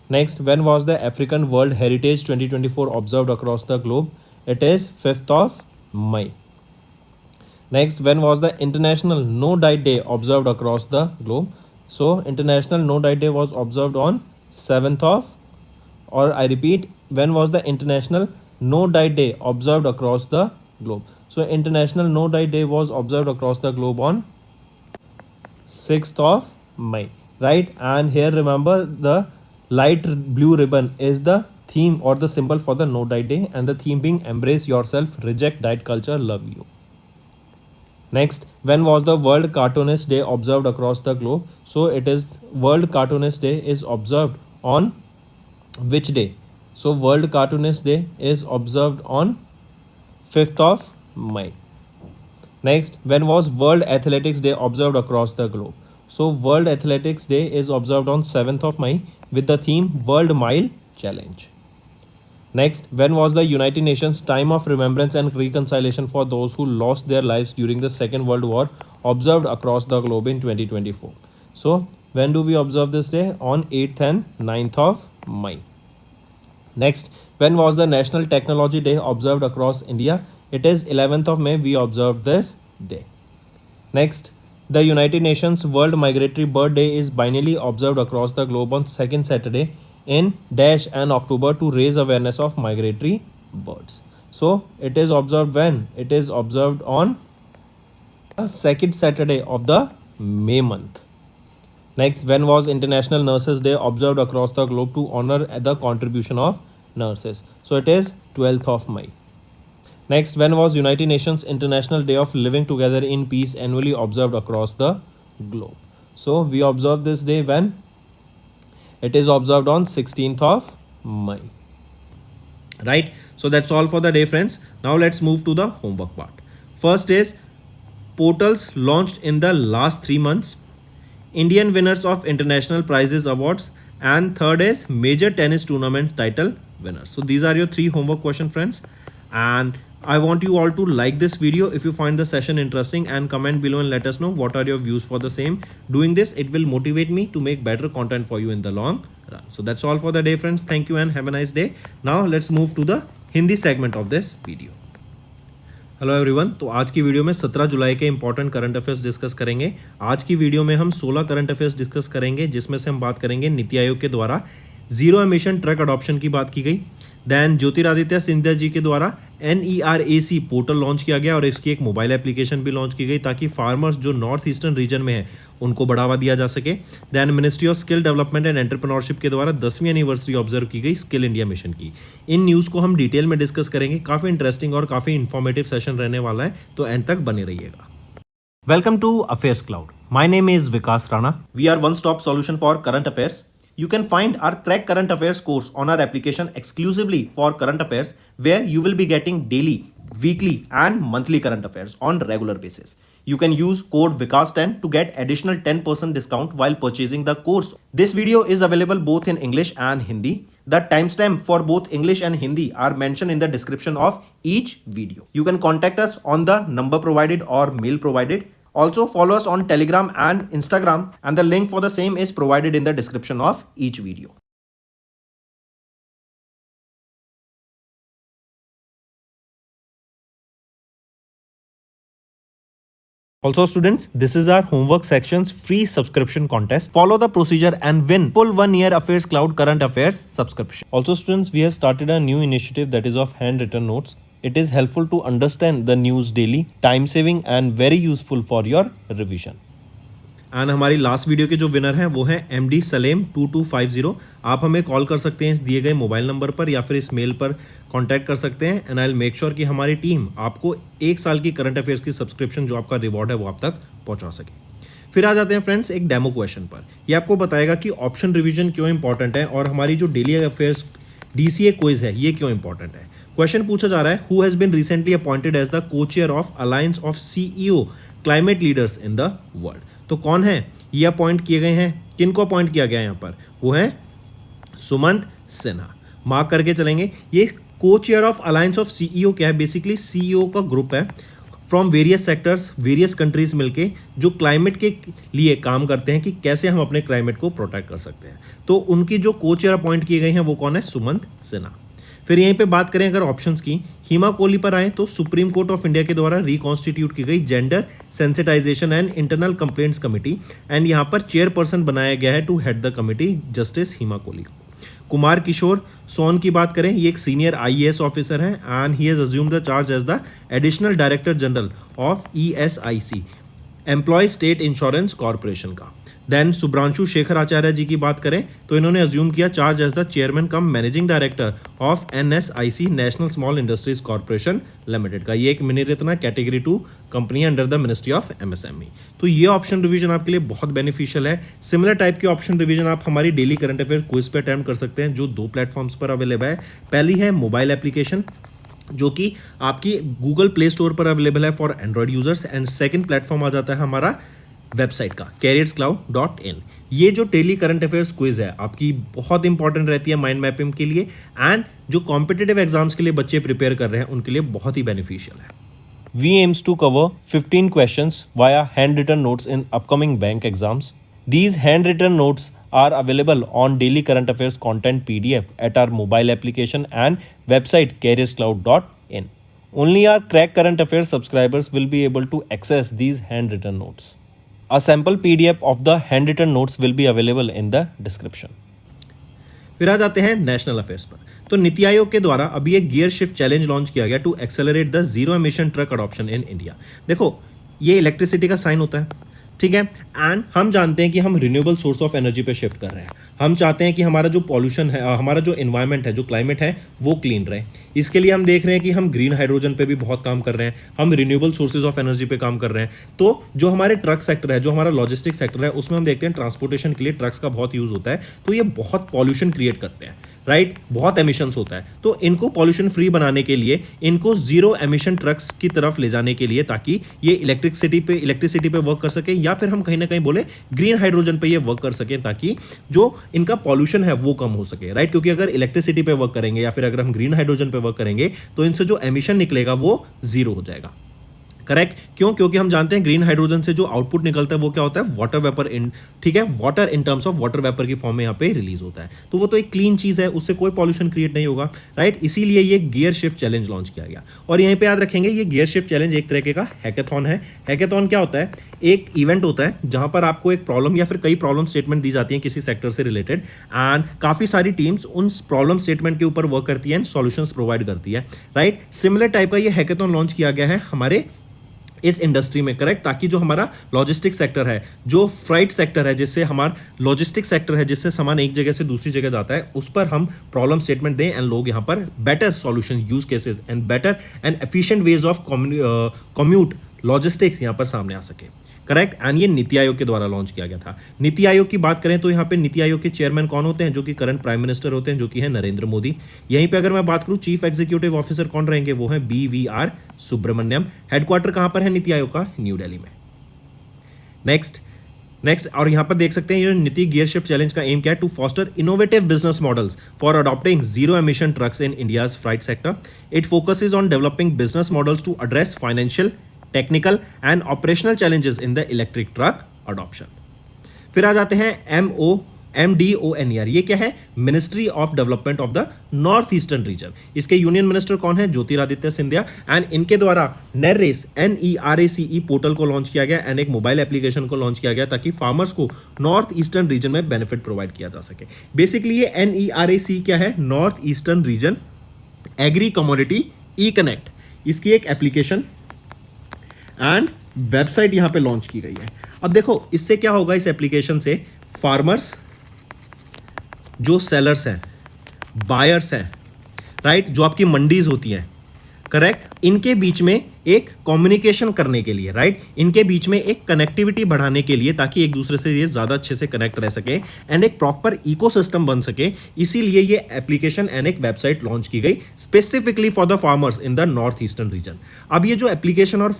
Next, when was the African World Heritage 2024 observed across the globe? It is 5th of May. Next, when was the International No Diet Day observed across the globe? So International No Diet Day was observed on 7th of, or I repeat, when was the International No Diet Day observed across the globe? So International No Diet Day was observed across the globe on 6th of May, right? And here remember, the light blue ribbon is the theme or the symbol for the No Diet Day, and the theme being embrace yourself, reject diet culture, love you. Next, when was the World Cartoonist Day observed across the globe? So it is World Cartoonist Day is observed on which day? So World Cartoonist Day is observed on 5th of May. Next, when was World Athletics Day observed across the globe? So World Athletics Day is observed on 7th of May with the theme World Mile Challenge. Next, when was the United Nations Time of Remembrance and Reconciliation for those who lost their lives during the Second World War observed across the globe in 2024? So when do we observe this day? On 8th and 9th of May. Next, when was the National Technology Day observed across India? It is 11th of May. We observe this day. Next, the United Nations World Migratory Bird Day is biennially observed across the globe on second Saturday in Dash and October to raise awareness of migratory birds. So it is observed when? It is observed on the second Saturday of the May month. Next, when was International Nurses Day observed across the globe to honor the contribution of nurses? So it is 12th of May. Next, when was United Nations International Day of Living Together in Peace annually observed across the globe? So we observe this day when? It is observed on 16th of May. Right? So that's all for the day, friends. Now let's move to the homework part. First is portals launched in the last 3 months, Indian winners of international prizes awards, and third is major tennis tournament title winners. So these are your 3 homework question, friends, and I want you all to like this video if you find the session interesting, and comment below and let us know what are your views for the same. Doing this, it will motivate me to make better content for you in the long run. So that's all for the day, friends. Thank you and have a nice day. Now let's move to the Hindi segment of this video. Hello everyone, तो आज की video में 17 जुलाई के important current affairs discuss करेंगे। आज की video में हम 16 करंट अफेयर्स डिस्कस करेंगे, जिसमें से हम बात करेंगे नीति आयोग के द्वारा जीरो एमिशन ट्रक अडॉप्शन की बात की गई। देन ज्योतिरादित्य सिंधिया जी के द्वारा NERAC पोर्टल लॉन्च किया गया और इसकी एक मोबाइल एप्लीकेशन भी लॉन्च की गई ताकि फार्मर्स जो नॉर्थ ईस्टर्न रीजन में है उनको बढ़ावा दिया जा सके। Then ministry of skill development and entrepreneurship के द्वारा 10वीं एनिवर्सरी ऑब्जर्व की गई स्किल इंडिया मिशन की। इन न्यूज़ को हम डिटेल में डिस्कस करेंगे, काफ़ी इंटरेस्टिंग और काफ़ी इंफॉर्मेटिव सेशन रहने वाला है, तो एंड तक बने रहिएगा। Welcome to Affairs Cloud. My name is Vikas Rana. We are one-stop solution for current affairs. You can find our Crack Current Affairs course on our application exclusively for current affairs, where you will be getting daily, weekly, and monthly current affairs on regular basis. You can use code Vikas10 to get additional 10% discount while purchasing the course. This video is available both in English and Hindi. The timestamp for both English and Hindi are mentioned in the description of each video. You can contact us on the number provided or mail provided. Also follow us on Telegram and Instagram, and the link for the same is provided in the description of each video. Also students, this is our homework section's free subscription contest. Follow the procedure and win full 1 year Affairs Cloud current affairs subscription. Also students, we have started a new initiative that is of handwritten notes. It is helpful to understand the news daily, time saving and very useful for your revision. And हमारी last video के जो winner हैं वो हैं MD Salem 2250। आप हमें call कर सकते हैं इस दिए गए मोबाइल नंबर पर या फिर इस मेल पर कांटेक्ट कर सकते हैं, and I will make sure कि हमारी टीम आपको 1 साल की करंट अफेयर्स की सब्सक्रिप्शन जो आपका रिवॉर्ड है वो आप तक पहुंचा सके। फिर आ जाते हैं फ्रेंड्स एक डेमो क्वेश्चन पर। ये आपको बताएगा कि ऑप्शन रिवीजन क्यों इंपॉर्टेंट है और हमारी जो डेली अफेयर्स DCA क्विज है ये क्यों इंपॉर्टेंट है। क्वेश्चन पूछा जा रहा है, who has been recently appointed as the co-chair of alliance of CEO climate leaders in the world. तो कौन है ये अपॉइंट किए गए हैं, किनको अपॉइंट किया गया है यहाँ पर, वो है सुमंत सिन्हा। मार्क करके चलेंगे। ये को-चेयर ऑफ अलायंस ऑफ CEO क्या है, बेसिकली CEO का ग्रुप है from various sectors, various countries मिलके जो क्लाइमेट के लिए काम करते हैं कि कैसे हम अपने क्लाइमेट को प्रोटेक्ट कर सकते हैं। तो उनकी जो को-चेयर अपॉइंट किए गए हैं वो कौन है, सुमंत सिन्हा। फिर यहीं पे बात करें अगर ऑप्शंस की, हिमा कोहली पर आए तो सुप्रीम कोर्ट ऑफ इंडिया के द्वारा रिकॉन्स्टिट्यूट की गई gender sensitisation and internal complaints committee, and यहाँ पर चेयरपर्सन बनाया गया है to head the committee justice Hima Kohli को। कुमार किशोर सोन की बात करें, ये एक सीनियर IAS ऑफिसर हैं and he has assumed the charge as the additional director general of ESIC employ state insurance corporation का। देन सुब्रांशु शेखर आचार्य जी की बात करें तो इन्होंने अज्यूम किया charge as the chairman cum managing director of NSIC national small industries corporation limited का। ये एक mini Ratna category 2 company under the ministry of MSME। तो ये ऑप्शन रिवीजन आपके लिए बहुत बेनिफिशियल है। सिमिलर टाइप के ऑप्शन रिवीजन आप हमारी डेली करंट अफेयर क्विज पे अटेम्प्ट कर सकते हैं जो 2 प्लेटफॉर्म्स पर अवेलेबल है। पहली है मोबाइल एप्लीकेशन जो कि आपकी गूगल प्ले स्टोर पर अवेलेबल है for Android users, and second platform आ जाता है हमारा वेबसाइट का careerscloud.in। ये जो डेली करंट अफेयर्स क्विज है आपकी बहुत इंपॉर्टेंट रहती है माइंड मैपिंग के लिए, एंड जो कॉम्पिटिटिव एग्जाम्स के लिए बच्चे प्रिपेयर कर रहे हैं उनके लिए बहुत ही बेनिफिशियल है। We aims to cover 15 questions via handwritten notes in upcoming bank exams. These handwritten notes are available on daily current affairs content PDF at our mobile application and website careerscloud.in. Only our Crack Current Affairs subscribers will be able to access these handwritten notes. A sample PDF of the handwritten notes will be available in the description. फिर आ जाते हैं national affairs पर। तो नीति आयोग के द्वारा अभी एक गियर शिफ्ट चैलेंज लॉन्च किया गया to accelerate the zero emission truck adoption in India. देखो ये इलेक्ट्रिसिटी का साइन होता है, ठीक है, एंड हम जानते हैं कि हम रिन्यूएबल सोर्स ऑफ एनर्जी पे शिफ्ट कर रहे हैं। हम चाहते हैं कि हमारा जो पॉल्यूशन है, हमारा जो एनवायरनमेंट है, जो क्लाइमेट है वो क्लीन रहे। इसके लिए हम देख रहे हैं कि हम ग्रीन हाइड्रोजन पे भी बहुत काम कर रहे हैं, हम रिन्यूएबल सोर्सेज ऑफ एनर्जी पे काम कर रहे हैं। तो जो हमारे ट्रक सेक्टर है, जो हमारा लॉजिस्टिक सेक्टर है, उसमें हम देखते हैं ट्रांसपोर्टेशन के लिए ट्रक्स का बहुत यूज़ होता है। तो ये बहुत पॉल्यूशन क्रिएट करते हैं, राइट, बहुत एमिशंस होता है। तो इनको पॉल्यूशन फ्री बनाने के लिए इनको जीरो एमिशन ट्रक्स की तरफ ले जाने के लिए, ताकि ये इलेक्ट्रिसिटी पे वर्क कर सके, या फिर हम कहीं ना कहीं बोले ग्रीन हाइड्रोजन पे ये वर्क कर सके, ताकि जो इनका पॉल्यूशन है वो कम हो सके, राइट। क्योंकि अगर इलेक्ट्रिसिटी पे वर्क करेंगे या फिर अगर हम ग्रीन हाइड्रोजन पे वर्क करेंगे तो इनसे जो एमिशन निकलेगा वो जीरो हो जाएगा। करेक्ट, क्यों? क्योंकि हम जानते हैं ग्रीन हाइड्रोजन से जो आउटपुट निकलता है वो क्या होता है, वाटर वेपर इन, ठीक है, water in terms of water vapour की फॉर्म में यहाँ पे रिलीज होता है। तो वो तो एक क्लीन चीज है, उससे कोई पॉल्यूशन क्रिएट नहीं होगा, राइट। इसीलिए ये गियर शिफ्ट चैलेंज लॉन्च किया गया। और यहीं पे याद रखेंगे ये गियर शिफ्ट चैलेंज एक तरीके का हैकेथॉन है। हैकेथॉन क्या होता है, एक इवेंट होता है जहां पर आपको एक प्रॉब्लम या फिर कई प्रॉब्लम स्टेटमेंट दी जाती है किसी सेक्टर से रिलेटेड, एंड काफी सारी टीम्स उन प्रॉब्लम स्टेटमेंट के ऊपर वर्क करती है एंड सॉल्यूशंस प्रोवाइड करती है, राइट। सिमिलर टाइप का ये हैकेथॉन लॉन्च किया गया है हमारे इस इंडस्ट्री में, करेक्ट, ताकि जो हमारा लॉजिस्टिक सेक्टर है, जो फ्राइट सेक्टर है, जिससे हमारा लॉजिस्टिक सेक्टर है, जिससे सामान एक जगह से दूसरी जगह जाता है, उस पर हम प्रॉब्लम स्टेटमेंट दें एंड लोग यहाँ पर better solution use cases and better and efficient ways of commute logistics यहाँ पर सामने आ सके, करेक्ट। एंड ये नीति आयोग के द्वारा लॉन्च किया गया था। नीति आयोग की बात करें तो यहाँ पे नीति आयोग के चेयरमैन कौन होते हैं, जो कि करंट प्राइम मिनिस्टर होते हैं, जो कि है नरेंद्र मोदी। यहीं पे अगर मैं बात करूँ चीफ एग्जीक्यूटिव ऑफिसर कौन रहेंगे, वो है BVR सुब्रमण्यम। हेडक्वार्टर कहाँ पर है नीति आयोग का, न्यू दिल्ली में। नेक्स्ट, और यहां पर देख सकते हैं ये नीति गियर शिफ्ट चैलेंज का एम क्या है, to foster innovative business models for adopting zero emission trucks in India's freight sector. It focuses on developing business models to address financial, technical and operational challenges in the electric truck adoption. फिर आ जाते हैं MDONER। ये क्या है, ministry of development of the north eastern region. इसके union minister कौन है, ज्योतिरादित्य सिंधिया। एंड इनके द्वारा NERACE NERACE पोर्टल को लॉन्च किया गया एंड एक मोबाइल एप्लीकेशन को लॉन्च किया गया ताकि फार्मर्स को नॉर्थ ईस्टर्न रीजन में बेनिफिट प्रोवाइड किया जा सके। बेसिकली ये NERACE क्या है, north eastern region agri commodity e connect, इसकी एक एप्लीकेशन एंड वेबसाइट यहां पे लॉन्च की गई है। अब देखो इससे क्या होगा, इस एप्लीकेशन से फार्मर्स, जो सेलर्स हैं, बायर्स हैं, राइट, जो आपकी मंडीज होती हैं, करेक्ट, इनके बीच में एक कम्युनिकेशन करने के लिए, राइट, इनके बीच में एक कनेक्टिविटी बढ़ाने के लिए, ताकि एक दूसरे से ये ज्यादा अच्छे से कनेक्ट रह सके एंड एक प्रॉपर इकोसिस्टम बन सके। इसीलिए ये एप्लीकेशन एंड एक वेबसाइट लॉन्च की गई specifically for the farmers in the north eastern reason. अब ये जो एप्लीकेशन और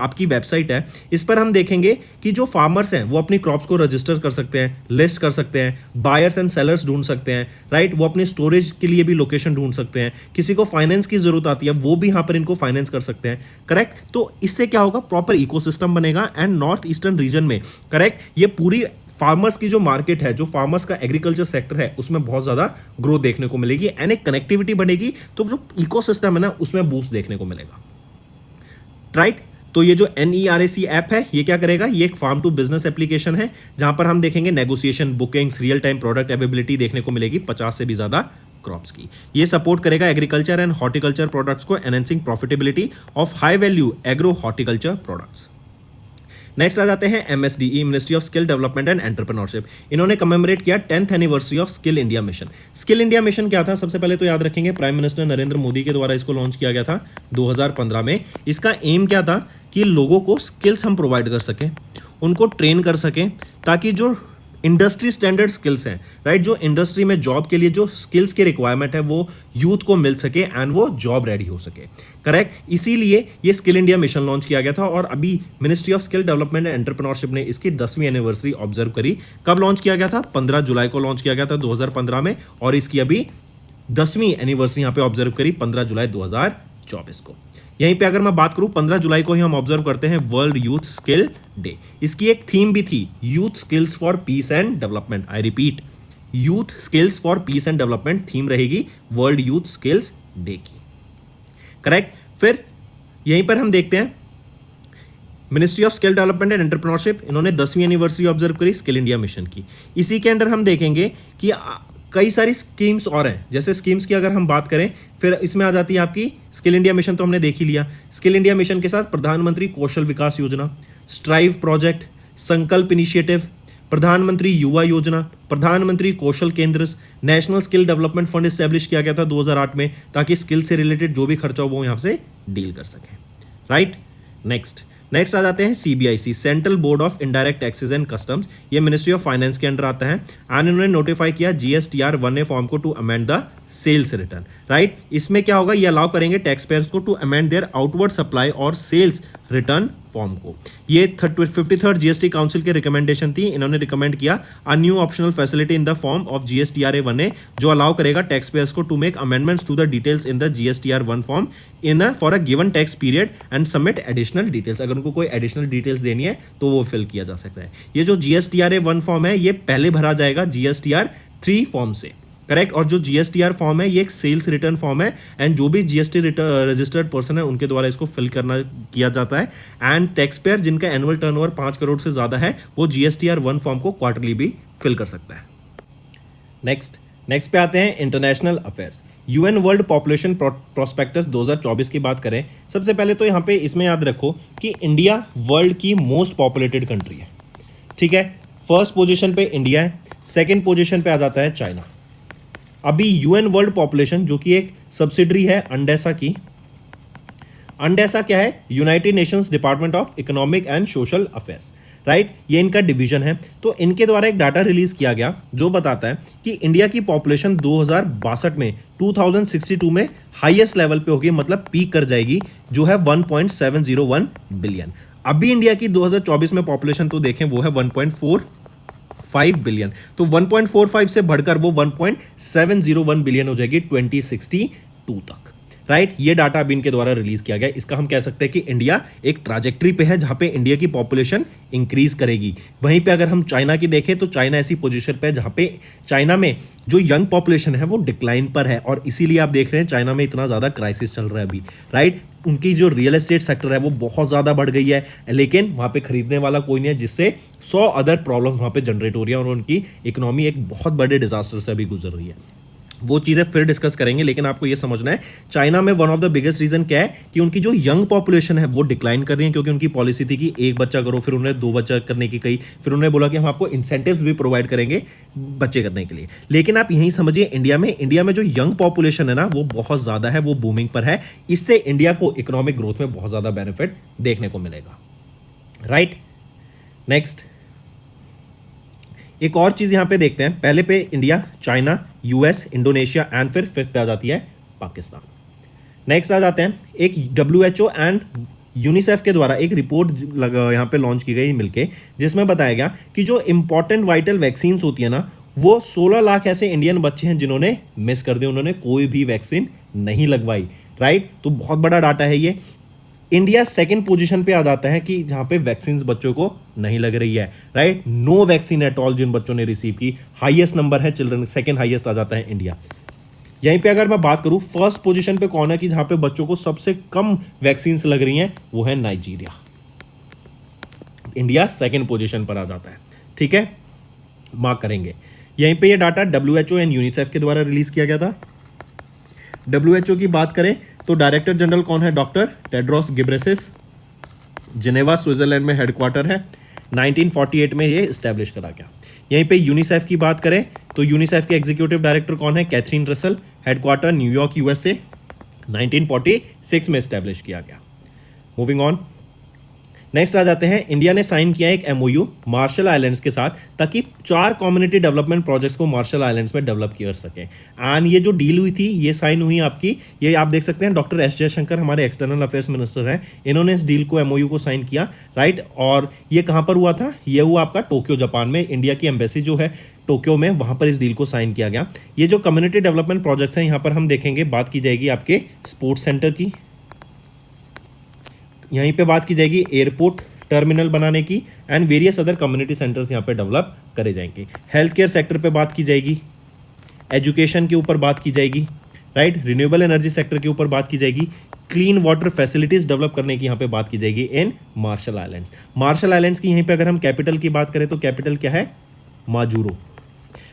आपकी वेबसाइट है, इस पर हम देखेंगे कि जो फार्मर्स हैं वो अपनी क्रॉप्स को रजिस्टर कर सकते हैं, लिस्ट कर सकते हैं, बायर्स एंड सेलर्स ढूंढ सकते हैं, राइट, वो अपनी स्टोरेज के लिए भी लोकेशन ढूंढ सकते हैं, किसी को फाइनेंस की जरूरत आती है वो भी यहाँ पर इनको फाइनेंस कर सकते हैं, करेक्ट। तो इससे क्या होगा, प्रॉपर इकोसिस्टम बनेगा एंड नॉर्थ ईस्टर्न रीजन में, करेक्ट, ये पूरी फार्मर्स की जो मार्केट है, जो फार्मर्स का एग्रीकल्चर सेक्टर है, उसमें बहुत ज्यादा ग्रोथ देखने को मिलेगी एंड एक कनेक्टिविटी बढ़ेगी, तो जो इकोसिस्टम है ना उसमें बूस्ट देखने को मिलेगा, राइट। तो ये जो NERACE ऐप है ये क्या करेगा, ये एक फार्म टू बिजनेस एप्लीकेशन है जहां पर हम देखेंगे negotiation, bookings, real time product availability देखने को मिलेगी 50 से भी ज्यादा क्रॉप्स की। ये सपोर्ट करेगा एग्रीकल्चर एंड हॉर्टिकल्चर प्रोडक्ट्स को, enhancing profitability of high value agro horticulture products. Next आ जाते हैं MSDE, ministry of skill development and entrepreneurship. इन्होंने कमेमोरेट किया 10th anniversary of skill India mission. Skill India mission क्या था, सबसे पहले तो याद रखेंगे प्राइम मिनिस्टर नरेंद्र मोदी के द्वारा इसको लॉन्च किया गया था 2015 में। इसका एम क्या था कि लोगों को स्किल्स हम प्रोवाइड कर सकें, उनको ट्रेन कर सकें, ताकि जो इंडस्ट्री स्टैंडर्ड स्किल्स हैं, राइट, जो इंडस्ट्री में जॉब के लिए जो स्किल्स की रिक्वायरमेंट है वो यूथ को मिल सके एंड वो जॉब रेडी हो सके, करेक्ट। इसीलिए ये स्किल इंडिया मिशन लॉन्च किया गया था और अभी ministry of skill development and entrepreneurship ने इसकी 10वीं एनिवर्सरी ऑब्जर्व करी। कब लॉन्च किया गया था, 15 जुलाई को लॉन्च किया गया था 2015 में, और इसकी अभी 10वीं एनिवर्सरी यहाँ पे ऑब्जर्व करी 15 जुलाई 2024 को। यहीं पे अगर मैं बात करूं 15 जुलाई को ही हम ऑब्जर्व करते हैं वर्ल्ड यूथ स्किल डे। इसकी एक थीम भी थी, youth skills for piece and development. I repeat, youth skills for piece and development theme रहेगी वर्ल्ड यूथ स्किल्स डे की, करेक्ट। फिर यहीं पर हम देखते हैं ministry of skill development and entrepreneurship, इन्होंने 10वीं एनिवर्सरी ऑब्जर्व करी स्किल इंडिया मिशन की। इसी के अंडर हम देखेंगे कि कई सारी स्कीम्स और हैं। जैसे स्कीम्स की अगर हम बात करें, फिर इसमें आ जाती है आपकी स्किल इंडिया मिशन, तो हमने देख ही लिया। स्किल इंडिया मिशन के साथ प्रधानमंत्री कौशल विकास योजना, स्ट्राइव प्रोजेक्ट, संकल्प इनिशिएटिव, प्रधानमंत्री युवा योजना, प्रधानमंत्री कौशल केंद्र, national skill development fund establish किया गया था 2008 में, ताकि स्किल से रिलेटेड जो भी खर्चा हो वो यहाँ से डील कर सके, राइट। नेक्स्ट आ जाते हैं CBIC, central board of indirect taxes and customs. ये मिनिस्ट्री ऑफ फाइनेंस के अंडर आता है एंड इन्होंने नोटिफाई किया GSTR 1A फॉर्म को to amend the sales return, right. इसमें क्या होगा, ये अलाउ करेंगे टैक्स पेयर्स को to amend their outward supply और सेल्स रिटर्न फॉर्म को। ये 53rd जीएसटी काउंसिल की रिकमेंडेशन थी। इन्होंने रिकमेंड किया a new optional facility in the form of GSTR 1A जो अलाउ करेगा टैक्स पेयर्स को to make amendments to the details in the GSTR 1 form in for a given tax period and submit additional details. अगर उनको कोई additional details देनी है तो वो फिल किया जा सकता है। ये जो GSTR 1 फॉर्म है ये पहले भरा जाएगा GSTR 3 फॉर्म से, करेक्ट। और जो GSTR फॉर्म है ये एक सेल्स रिटर्न फॉर्म है एंड जो भी GST रजिस्टर्ड पर्सन है उनके द्वारा इसको फिल करना किया जाता है। एंड टैक्स पेयर जिनका एनुअल टर्नओवर 5 करोड़ से ज़्यादा है वो GSTR 1 फॉर्म को क्वार्टरली भी फिल कर सकता है। नेक्स्ट पे आते हैं international affairs. UN world population prospects 2024 की बात करें, सबसे पहले तो यहाँ पे इसमें याद रखो कि इंडिया वर्ल्ड की मोस्ट पॉपुलेटेड कंट्री है, ठीक है। फर्स्ट पोजीशन पे इंडिया है, सेकंड पोजीशन पे आ जाता है चाइना। अभी UN वर्ल्ड पॉपुलेशन जो कि एक सब्सिडरी है अंडेसा की, अंडेसा क्या है, United Nations department of economic and social affairs, right, ये इनका डिवीजन है। तो इनके द्वारा एक डाटा रिलीज किया गया जो बताता है कि इंडिया की पॉपुलेशन 2062 में 2062 में हाईएस्ट लेवल पे होगी, मतलब पीक कर जाएगी, जो है 1.701 बिलियन। अभी इंडिया की 2024 में पॉपुलेशन तो देखें वो है 1.45 बिलियन, तो 1.45 से बढ़कर वो 1.701 बिलियन हो जाएगी 2062 तक, राइट। ये डाटा अभी इनके द्वारा रिलीज किया गया। इसका हम कह सकते हैं कि इंडिया एक ट्रैजेक्टरी पे है जहां पे इंडिया की पॉपुलेशन इंक्रीज करेगी। वहीं पे अगर हम चाइना की देखें तो चाइना ऐसी पोजीशन पे है जहां पे चाइना में जो यंग पॉपुलेशन है वो डिक्लाइन पर है और इसीलिए आप देख रहे हैं चाइना में इतना ज़्यादा क्राइसिस चल रहा है अभी, राइट। उनकी जो रियल एस्टेट सेक्टर है वो बहुत ज़्यादा बढ़ गई है, लेकिन वहाँ पे खरीदने वाला कोई नहीं है, जिससे 100 अदर प्रॉब्लम्स वहाँ पे जनरेट हो रही है और उनकी इकोनॉमी एक बहुत बड़े डिजास्टर से अभी गुजर रही है। वो चीज़ें फिर डिस्कस करेंगे, लेकिन आपको ये समझना है चाइना में one of the biggest reason क्या है कि उनकी जो यंग पॉपुलेशन है वो डिक्लाइन कर रही है, क्योंकि उनकी पॉलिसी थी कि 1 बच्चा करो, फिर उन्होंने 2 बच्चा करने की कही, फिर उन्होंने बोला कि हम आपको इंसेंटिव्स भी प्रोवाइड करेंगे बच्चे करने के लिए। लेकिन आप यही समझिए इंडिया में जो यंग पॉपुलेशन है ना वो बहुत ज़्यादा है, वो बूमिंग पर है। इससे इंडिया को इकोनॉमिक ग्रोथ में बहुत ज़्यादा बेनिफिट देखने को मिलेगा, राइट। नेक्स्ट एक और चीज़ यहाँ पे देखते हैं, पहले पे India, China, US, Indonesia and फिर फिफ्थ पे आ जाती है पाकिस्तान। नेक्स्ट आ जाते हैं एक WHO एंड यूनिसेफ के द्वारा एक रिपोर्ट यहाँ पे लॉन्च की गई मिलके, जिसमें बताया गया कि जो इंपॉर्टेंट वाइटल वैक्सीन होती है ना वो 16 लाख ऐसे इंडियन बच्चे हैं जिन्होंने मिस कर दिए, उन्होंने कोई भी वैक्सीन नहीं लगवाई, राइट। तो बहुत बड़ा डाटा है ये। इंडिया सेकंड पोजीशन पे आ जाता है कि जहां पे वैक्सीन बच्चों को नहीं लग रही है, right. No vaccine at all जिन बच्चों ने रिसीव की। हाईएस्ट नंबर है चिल्ड्रन, सेकंड हाईएस्ट आ जाता है इंडिया। यहीं पे अगर मैं बात करूं फर्स्ट पोजीशन पे कौन है कि जहां पे बच्चों को सबसे कम वैक्सीन लग रही हैं, वो है नाइजीरिया। इंडिया सेकंड पोजीशन पर आ जाता है, ठीक है, मार्क करेंगे। यहीं पे ये डाटा WHO एंड यूनिसेफ के द्वारा रिलीज किया गया था। WHO की बात करें तो डायरेक्टर जनरल कौन है, डॉक्टर टेड्रोस गिब्रेसिस, जिनेवा स्विट्जरलैंड में हेडक्वार्टर है। 1948 में ये इस्टेब्लिश करा गया। यहीं पे यूनिसेफ की बात करें तो यूनिसेफ के एग्जीक्यूटिव डायरेक्टर कौन है, Catherine Russell, headquarter New York USA, 1946 में इस्टेब्लिश किया गया। मूविंग ऑन, नेक्स्ट आ जाते हैं, इंडिया ने साइन किया एक MOU मार्शल आइलैंड्स के साथ ताकि 4 कम्युनिटी डेवलपमेंट प्रोजेक्ट्स को मार्शल आइलैंड्स में डेवलप कर सकें। एंड ये जो डील हुई थी ये साइन हुई आपकी, ये आप देख सकते हैं डॉक्टर S जयशंकर हमारे एक्सटर्नल अफेयर्स मिनिस्टर हैं, इन्होंने इस डील को MOU को साइन किया, राइट। और ये कहाँ पर हुआ था, ये हुआ आपका टोक्यो जापान में। इंडिया की एम्बेसी जो है टोक्यो में, वहाँ पर इस डील को साइन किया गया। ये जो कम्युनिटी डेवलपमेंट प्रोजेक्ट्स हैं यहाँ पर हम देखेंगे, बात की जाएगी आपके स्पोर्ट्स सेंटर की, यहीं पे बात की जाएगी एयरपोर्ट टर्मिनल बनाने की and various other community centres यहाँ पे डेवलप करे जाएंगे। हेल्थ केयर सेक्टर पे बात की जाएगी, एजुकेशन के ऊपर बात की जाएगी, राइट। रिन्यूएबल एनर्जी सेक्टर के ऊपर बात की जाएगी, क्लीन वाटर फैसिलिटीज डेवलप करने की यहाँ पे बात की जाएगी इन मार्शल आइलैंड्स। मार्शल आइलैंड्स की यहीं पे अगर हम कैपिटल की बात करें तो कैपिटल क्या है, माजुरो।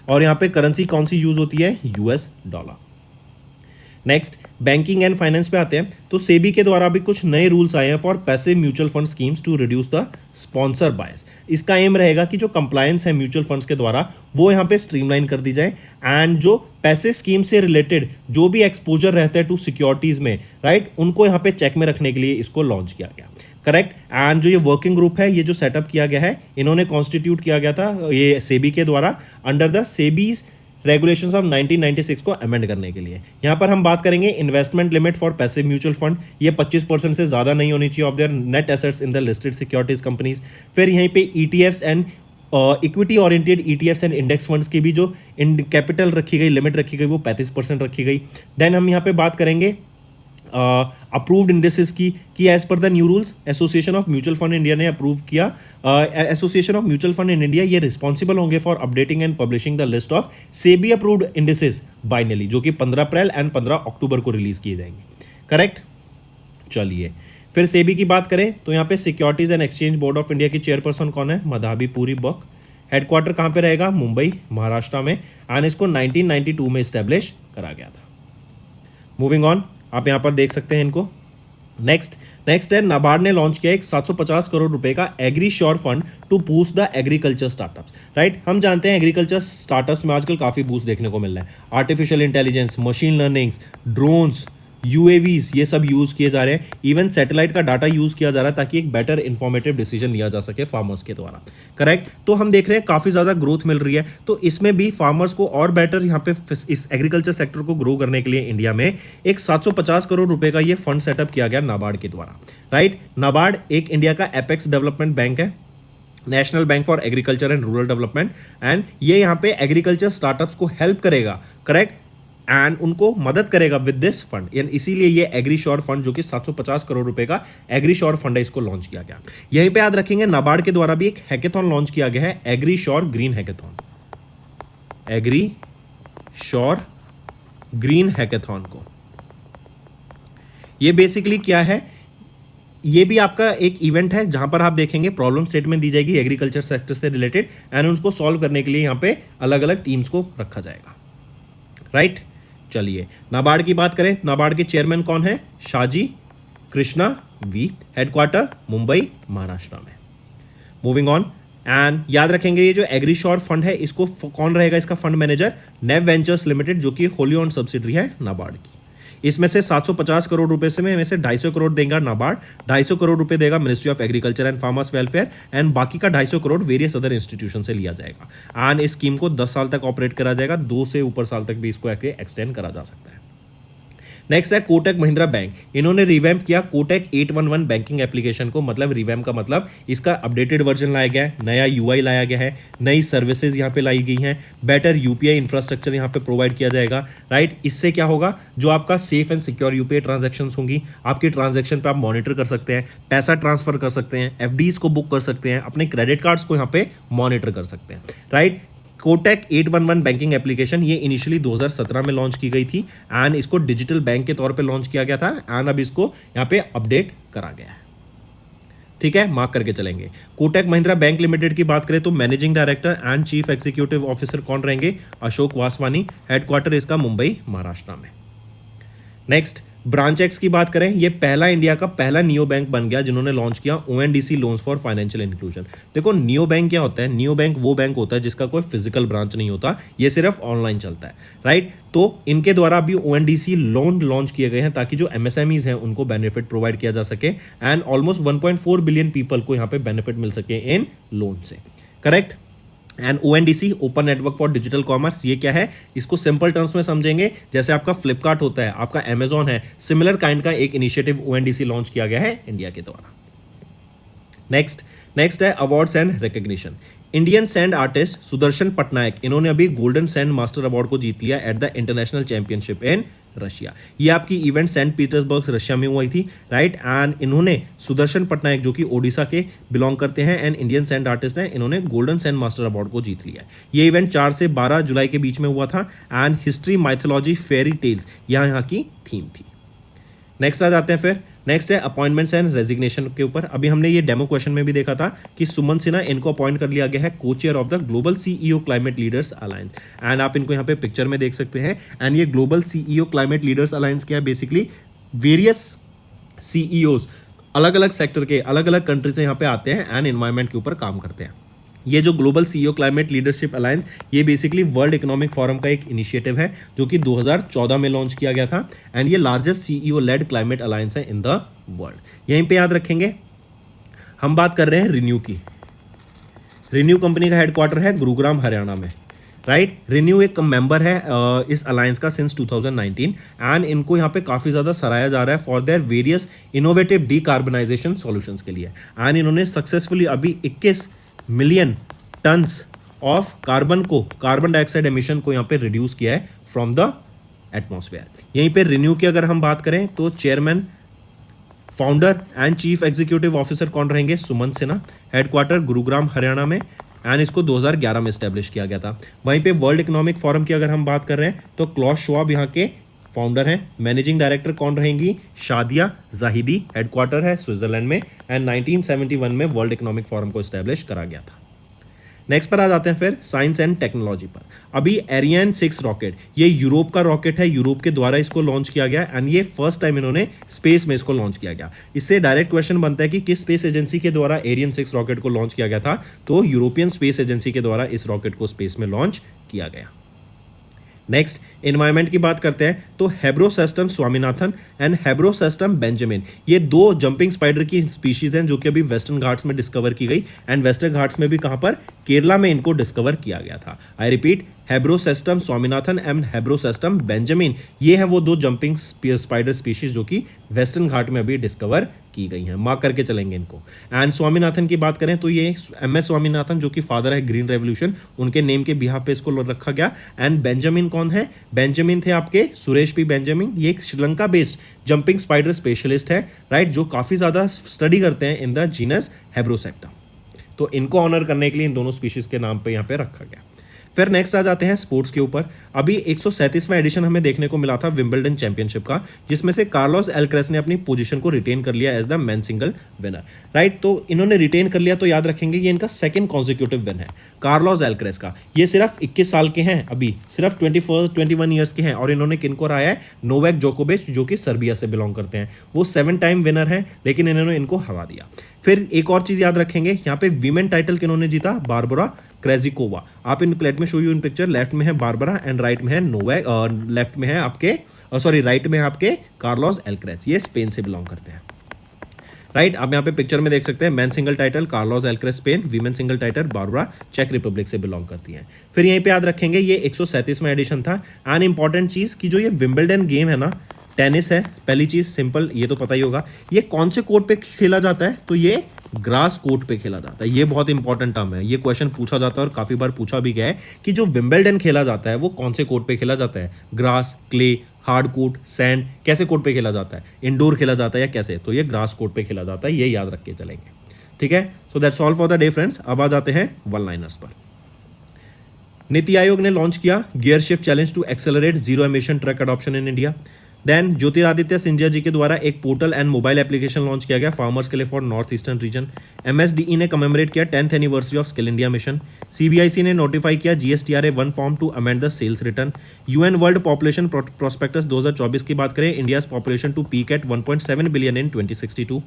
और यहाँ पे करेंसी कौन सी यूज होती है, US dollar. Next banking and finance पे आते हैं तो सेबी के द्वारा भी कुछ नए रूल्स आए हैं for passive mutual fund schemes to reduce the sponsor bias. इसका एम रहेगा कि जो कंप्लायंस है म्यूचुअल फंड्स के द्वारा वो यहाँ पे स्ट्रीमलाइन कर दी जाए एंड जो पैसिव स्कीम से रिलेटेड जो भी एक्सपोजर रहता है टू सिक्योरिटीज में, राइट, उनको यहाँ पे चेक में रखने के लिए इसको लॉन्च किया गया, करेक्ट। एंड जो ये वर्किंग ग्रुप है, ये जो सेटअप किया गया है, इन्होंने कॉन्स्टिट्यूट किया गया था ये सेबी के द्वारा under the SEBI's regulations of 1996 को अमेंड करने के लिए। यहाँ पर हम बात करेंगे investment limit for passive mutual fund, ये 25% से ज़्यादा नहीं होनी चाहिए of their net assets in the listed securities companies. फिर यहीं पे ETFs and equity oriented ETFs and index funds की भी जो इन कैपिटल रखी गई, लिमिट रखी गई, वो 35% रखी गई। देन हम यहाँ पे बात करेंगे अप्रूव्ड इंडेसेस की as per the new rules association of mutual fund India ने अप्रूव किया। Association of mutual fund in India ये रिस्पॉन्सिबल होंगे for updating and publishing the list of SEBI approved indices biannually, जो कि 15 अप्रैल एंड 15 अक्टूबर को release किए जाएंगे। करेक्ट। चलिए फिर सेबी की बात करें तो यहाँ पे securities and exchange board of India की चेयरपर्सन कौन है? मधाबी पूरी बक। हेडक्वार्टर कहाँ पे रहेगा? मुंबई महाराष्ट्र में, एंड इसको 1992 में इस्टेब्लिश करा गया था। मूविंग ऑन, आप यहाँ पर देख सकते हैं इनको। नेक्स्ट है नाबार्ड ने लॉन्च किया एक 750 करोड़ रुपए का agri sure fund to boost the agriculture startups. Right, हम जानते हैं एग्रीकल्चर स्टार्टअप्स में आजकल काफ़ी बूस्ट देखने को मिल रहा है। Artificial intelligence, machine learnings, drones, UAVs, ये सब यूज़ किए जा रहे हैं। इवन सैटेलाइट का डाटा यूज़ किया जा रहा है ताकि एक बेटर इंफॉर्मेटिव डिसीजन लिया जा सके फार्मर्स के द्वारा। करेक्ट। तो हम देख रहे हैं काफ़ी ज़्यादा ग्रोथ मिल रही है, तो इसमें भी फार्मर्स को और बेटर यहाँ पे इस एग्रीकल्चर सेक्टर को ग्रो करने के लिए इंडिया में एक 750 करोड़ रुपए का ये फंड सेटअप किया गया नाबार्ड के द्वारा। राइट, नाबार्ड एक इंडिया का एपेक्स डेवलपमेंट बैंक है, national bank for agriculture and rural development, and ये यहाँ पे एग्रीकल्चर स्टार्टअप्स को हेल्प करेगा। करेक्ट, एंड उनको मदद करेगा विद दिस फंड, यानी इसीलिए ये एग्री श्योर फंड जो कि 750 करोड़ रुपए का एग्री श्योर फंड है, इसको लॉन्च किया गया। यहीं पे याद रखेंगे नाबार्ड के द्वारा भी एक हैकेथॉन लॉन्च किया गया है, agri sure green hackathon. Agri sure green hackathon को, ये बेसिकली क्या है? ये भी आपका एक इवेंट है जहां पर आप देखेंगे प्रॉब्लम स्टेटमेंट दी जाएगी एग्रीकल्चर सेक्टर से रिलेटेड, एंड उनको सॉल्व करने के लिए यहाँ पे अलग अलग टीम्स को रखा जाएगा। राइट। चलिए नाबार्ड की बात करें, नाबार्ड के चेयरमैन कौन है? शाजी कृष्णा वी, हेडक्वार्टर मुंबई महाराष्ट्र में। मूविंग ऑन, एंड याद रखेंगे ये जो एग्री श्योर फंड है इसको कौन रहेगा इसका फंड मैनेजर? नेव वेंचर्स लिमिटेड, जो कि होली ओन्ड सब्सिडरी है नाबार्ड की। इसमें से 750 करोड़ रुपए में से 250 करोड़ देगा नाबार्ड, 250 करोड़ रुपए देगा ministry of agriculture and farmers welfare, and बाकी का 250 करोड़ वेरियस अदर इंस्टीट्यूशन से लिया जाएगा। एंड इस स्कीम को 10 साल तक ऑपरेट करा जाएगा, 2 से ऊपर साल तक भी इसको एक्सटेंड करा जा सकता है। नेक्स्ट है कोटक महिंद्रा बैंक, इन्होंने रिवैम्प किया कोटक 811 बैंकिंग एप्लीकेशन को। मतलब रिवैम्प का मतलब इसका अपडेटेड वर्जन लाया गया है, नया यूआई लाया गया है, नई सर्विसेज यहाँ पे लाई गई हैं, बेटर यूपीआई इंफ्रास्ट्रक्चर यहाँ पे प्रोवाइड किया जाएगा। राइट, इससे क्या होगा? जो आपका safe and secure UPI transactions होंगी, आपकी ट्रांजैक्शन पे आप मॉनिटर कर सकते हैं, पैसा ट्रांसफर कर सकते हैं, एफडीज को बुक कर सकते हैं, अपने क्रेडिट कार्ड्स को यहाँ पे मॉनिटर कर सकते हैं। राइट, कोटक 811 बैंकिंग एप्लीकेशन ये इनिशियली 2017 में लॉन्च की गई थी, एंड इसको डिजिटल बैंक के तौर पे लॉन्च किया गया था, एंड अब इसको यहाँ पे अपडेट करा गया है। ठीक है, मार्क करके चलेंगे। कोटक महिंद्रा बैंक लिमिटेड की बात करें तो managing director and chief executive officer कौन रहेंगे? अशोक वासवानी, हेडक्वार्टर इसका मुंबई महाराष्ट्र में। नेक्स्ट, ब्रांच एक्स की बात करें, ये पहला इंडिया का पहला नियो बैंक बन गया जिन्होंने लॉन्च किया ONDC loans for financial inclusion. देखो नियो बैंक क्या होता है? नियो बैंक वो बैंक होता है जिसका कोई फिजिकल ब्रांच नहीं होता, ये सिर्फ ऑनलाइन चलता है। राइट, तो इनके द्वारा अभी ओएनडीसी लोन लॉन्च किए गए हैं ताकि जो एमएसएमईज हैं उनको बेनिफिट प्रोवाइड किया जा सके, एंड ऑलमोस्ट 1.4 बिलियन पीपल को यहाँ पे बेनिफिट मिल सके इन लोन से। Correct. And ONDC open network for digital commerce, ये क्या है? इसको सिंपल टर्म्स में समझेंगे, जैसे आपका फ्लिपकार्ट होता है, आपका अमेजॉन है, सिमिलर काइंड का एक इनिशिएटिव ओएनडीसी लॉन्च किया गया है इंडिया के द्वारा। नेक्स्ट है awards and recognition. Indian sand artist Sudarshan Patnaik, इन्होंने अभी गोल्डन सैंड मास्टर अवार्ड को जीत लिया at the international championship in Russia. ये आपकी इवेंट सेंट पीटर्सबर्ग रशिया में हुई थी। राइट, एंड इन्होंने सुदर्शन पटनायक जो कि ओडिशा के बिलोंग करते हैं एंड इंडियन सैंड आर्टिस्ट हैं, इन्होंने गोल्डन सैंड मास्टर अवार्ड को जीत लिया है। ये इवेंट 4 से 12 जुलाई के बीच में हुआ था, and history, mythology, fairy tales यहाँ की थीम थी। नेक्स्ट आ जाते हैं फिर। नेक्स्ट है अपॉइंटमेंट्स एंड रेजिग्नेशन के ऊपर। अभी हमने ये डेमो क्वेश्चन में भी देखा था कि सुमन सिन्हा इनको अपॉइंट कर लिया गया है को chair of the global CEO climate leaders alliance, and आप इनको यहाँ पे पिक्चर में देख सकते हैं। एंड ये global CEO climate leaders alliance क्या है? बेसिकली वेरियस सीईओज अलग अलग सेक्टर के अलग अलग कंट्री से यहाँ पे आते हैं एंड एनवायरमेंट के ऊपर काम करते हैं। ये जो global CEO climate leadership alliance, ये बेसिकली वर्ल्ड इकोनॉमिक फोरम का एक इनिशिएटिव है जो कि 2014 में लॉन्च किया गया था, एंड ये largest CEO led climate alliance है इन द वर्ल्ड। यहीं पे याद रखेंगे हम बात कर रहे हैं रिन्यू की। रिन्यू कंपनी का हेडक्वार्टर है गुरुग्राम हरियाणा में। राइट। रिन्यू एक मेंबर है इस अलायंस का सिंस 2019 एंड इनको यहाँ पे काफ़ी ज़्यादा सराहा जा रहा है for their various innovative decarbonisation solutions के लिए। एंड इन्होंने सक्सेसफुली अभी 21 million tons of carbon dioxide emission को यहाँ पे रिड्यूस किया है फ्रॉम द एटमॉस्फेयर। यहीं पे रिन्यू की अगर हम बात करें तो chairman, founder and chief executive officer कौन रहेंगे? सुमंत सिन्हा। हेडक्वार्टर गुरुग्राम हरियाणा में एंड इसको 2011 में स्टैब्लिश किया गया था। वहीं पे वर्ल्ड इकोनॉमिक फोरम की अगर हम बात कर रहे हैं तो क्लॉस श्वाब यहाँ के फाउंडर हैं। मैनेजिंग डायरेक्टर कौन रहेंगी? शादिया जाहिदी। हेडक्वार्टर है स्विट्जरलैंड में एंड 1971 में वर्ल्ड इकोनॉमिक फोरम को स्टैब्लिश करा गया था। नेक्स्ट पर आ जाते हैं फिर साइंस एंड टेक्नोलॉजी पर। अभी एरियन 6 रॉकेट, ये यूरोप का रॉकेट है, यूरोप के द्वारा इसको लॉन्च किया गया एंड ये फर्स्ट टाइम इन्होंने स्पेस में इसको लॉन्च किया गया। इससे डायरेक्ट क्वेश्चन बनता है कि किस स्पेस एजेंसी के द्वारा एरियन 6 रॉकेट को लॉन्च किया गया था? तो यूरोपियन स्पेस एजेंसी के द्वारा इस रॉकेट को स्पेस में लॉन्च किया गया। नेक्स्ट एनवायरमेंट की बात करते हैं तो हेब्रोसेस्टम स्वामीनाथन एंड हेब्रोसेस्टम बेंजामिन, ये दो जंपिंग स्पाइडर की स्पीशीज हैं जो कि अभी वेस्टर्न घाट्स में डिस्कवर की गई एंड वेस्टर्न घाट्स में भी कहां पर? केरला में इनको डिस्कवर किया गया था। आई रिपीट, हेब्रोसेस्टम स्वामीनाथन एंड हेब्रोसेस्टम बेंजामिन, ये है वो दो जंपिंग स्पाइडर स्पीशीज जो कि वेस्टर्न घाट में अभी डिस्कवर की गई हैं। मार्क करके चलेंगे इनको। एंड स्वामीनाथन की बात करें तो ये MS स्वामीनाथन जो कि फादर है ग्रीन रेवोल्यूशन, उनके नेम के बिहाफ पे इसको रखा गया। एंड बेंजामिन कौन है? बेंजामिन थे आपके सुरेश पी बेंजामिन, ये एक Sri Lanka based jumping spider specialist है, राइट, जो काफ़ी ज़्यादा स्टडी करते हैं इन द जीनस हेब्रोसेक्टा। तो इनको ऑनर करने के लिए इन दोनों स्पीशीज के नाम पे यहाँ पे रखा गया। फिर नेक्स्ट आ जाते हैं स्पोर्ट्स के ऊपर। अभी 137वां एडिशन हमें देखने को मिला था विंबलडन चैंपियनशिप का, जिसमें से कार्लोस एल्क्रेस ने अपनी पोजीशन को रिटेन कर लिया as the men single winner, right. तो इन्होंने रिटेन कर लिया तो याद रखेंगे ये इनका सेकंड कॉन्सिक्यूटिव विन है कार्लोस एल्क्रेस का। ये सिर्फ 21 साल के हैं, अभी सिर्फ 21 ईयर्स के हैं और इन्होंने किनको हराया है? नोवाक जोकोविच जो कि सर्बिया से बिलोंग करते हैं। वो 7 टाइम विनर हैं लेकिन इन्होंने इनको हरा दिया। फिर एक और चीज याद रखेंगे, यहाँ पे वीमेन टाइटल किन्होंने जीता? Barbara Krejcikova. आप इन लेट में show you in picture, left में है बारबरा एंड राइट में है नोवाक, लेफ्ट में है आपके राइट में है आपके कार्लोस एल्क्रेस, ये स्पेन से बिलोंग करते हैं, राइट। आप यहाँ पे पिक्चर में देख सकते हैं man single title Carlos Alcaraz Spain, women single title Barbara चेक रिपब्लिक से बिलोंग करती हैं। फिर यहीं पे याद रखेंगे ये 137वां एडिशन था। एन इंपॉर्टेंट चीज कि जो ये विंबलडन गेम है ना, टेनिस है, पहली चीज सिंपल, ये तो पता ही होगा। ये कौन से कोर्ट पे खेला जाता है? तो ये ग्रास कोर्ट पे खेला जाता है। ये बहुत इंपॉर्टेंट टर्म है, ये क्वेश्चन पूछा जाता है और काफी बार पूछा भी गया है कि जो विंबलडन खेला जाता है वो कौन से कोर्ट पे खेला जाता है? Grass, clay, hard court, sand, कैसे कोर्ट पे खेला जाता है? इंडोर खेला जाता है या कैसे? तो ये ग्रास कोर्ट पे खेला जाता है, ये याद रख के चलेंगे, ठीक है। सो that's all for the day friends. अब आ जाते हैं वन लाइनर्स पर। नीति आयोग ने लॉन्च किया gear shift challenge to accelerate zero emission truck adoption in India. Then Jyotiraditya Scindia ji के द्वारा एक portal and mobile application launch किया गया फार्मर्स के लिए for north eastern region. MSDE ने कमेमोरेट किया 10th anniversary of skill India mission. CBIC ने नोटिफाई किया GSTRA 1 form to amend the sales return. UN world population prospects 2024 की बात करें, India's population to peak at 1.7 billion in 2062।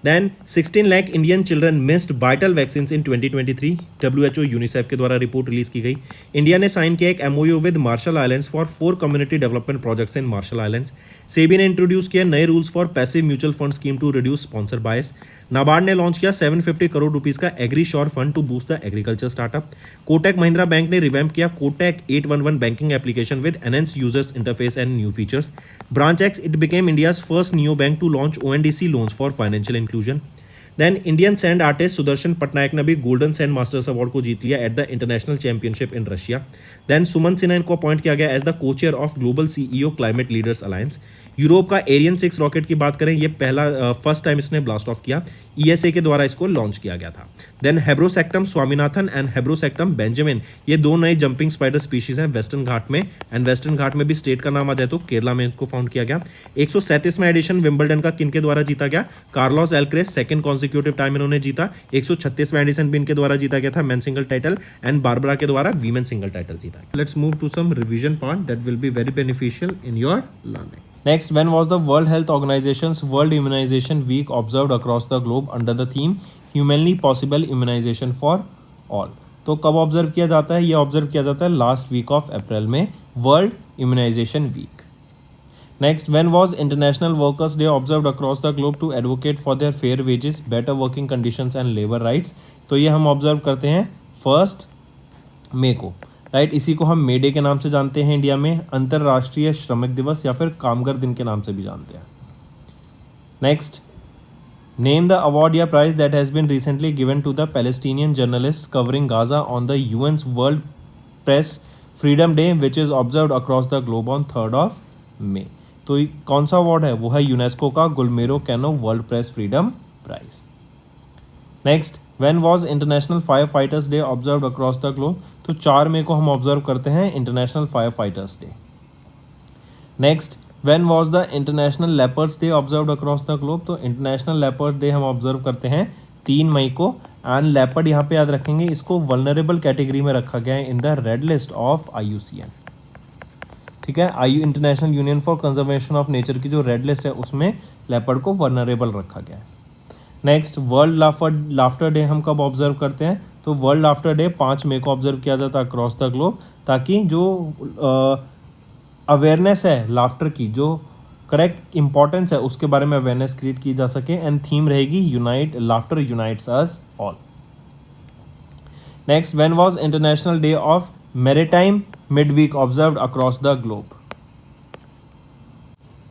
Then 16 lakh Indian children missed vital vaccine in 2023, WHO UNICEF के द्वारा report release की गई। India ने sign किया एक MOU with Marshall Islands for 4 community development projects in Marshall Islands. SEBI ने introduce किया नए rules for passive mutual fund scheme to reduce sponsor bias. NABARD ने लॉन्च किया 750 करोड़ रुपीज का agri sure fund to boost the agriculture startup. Kotak Mahindra bank ने revamp किया Kotak 811 banking application with enhanced users interface and new features. Branch X it became India's first new bank to launch ONDC loans for financial inclusion. Then Indian sand artist Sudarshan Patnaik ने भी golden sand masters award को जीत लिया at the international championship in Russia. Then Suman Sinha को appoint किया गया as the co-chair of global CEO climate leaders alliance. Europe का Ariane 6 rocket की बात करें, ये फर्स्ट टाइम इसने ब्लास्ट ऑफ किया, ESA के द्वारा इसको लॉन्च किया गया था। देन हेब्रोसेक्टम स्वामीनाथन एंड हेब्रोसेक्टम बेंजामिन, ये दो नए जंपिंग स्पाइडर स्पीशीज हैं वेस्टर्न घाट में, एंड वेस्टर्न घाट में भी स्टेट का नाम आ जाए तो केरला में इसको फाउंड किया गया। 137वां एडिशन विंबलडन का किनके द्वारा जीता गया? कार्लोस एल्क्रेस, सेकंड कॉन्सिक्यूटिव टाइम इन्होंने जीता। 136वां एडिशन भी इनके द्वारा जीता गया था men single title, and Barbara के द्वारा वीमेन सिंगल टाइटल जीता। Let's move to some revision part that will be very beneficial in your learning. Next, when was the World Health Organization's World Immunization Week observed across the globe under the theme Humanly Possible Immunization for All? तो कब observe किया जाता है? ये observe किया जाता है last week of April में, world immunisation week. Next, when was international workers day observed across the globe to advocate for their fair wages, better working conditions and labour rights? तो ये हम ऑब्जर्व करते हैं 1 मई को। राइट। इसी को हम मे डे के नाम से जानते हैं इंडिया में, अंतर्राष्ट्रीय श्रमिक दिवस या फिर कामगार दिन के नाम से भी जानते हैं। नेक्स्ट, नेम द अवार्ड या prize that has been recently given to the Palestinian journalist covering Gaza on the UN's world press freedom day which is observed across the globe on 3 May. तो कौन सा award है? वो है UNESCO का Guillermo Cano world press freedom prize. Next, when was international fire fighters day observed across the globe? तो 4 मई को हम ऑब्जर्व करते हैं international fire fighters day. Next, when was the international leopards day observed across the globe? तो international leopard day हम observe करते हैं 3 मई को। एंड लेपर्ड यहाँ पे याद रखेंगे, इसको वल्नरेबल कैटेगरी में रखा गया है in the red list of IUCN। ठीक है, international union for conservation of nature की जो रेड लिस्ट है उसमें लेपर्ड को वल्नरेबल रखा गया है। नेक्स्ट, वर्ल्ड लाफ्टर डे हम कब ऑब्जर्व करते हैं? तो वर्ल्ड लाफ्टर डे 5 मई को ऑब्जर्व किया जाता है अक्रॉस द ग्लोब, ताकि जो अवेयरनेस है लाफ्टर की, जो करेक्ट इंपॉर्टेंस है उसके बारे में अवेयरनेस क्रिएट की जा सके। एंड थीम रहेगी unite, laughter unites us all. Next, when was international day of maritime midweek observed across the globe?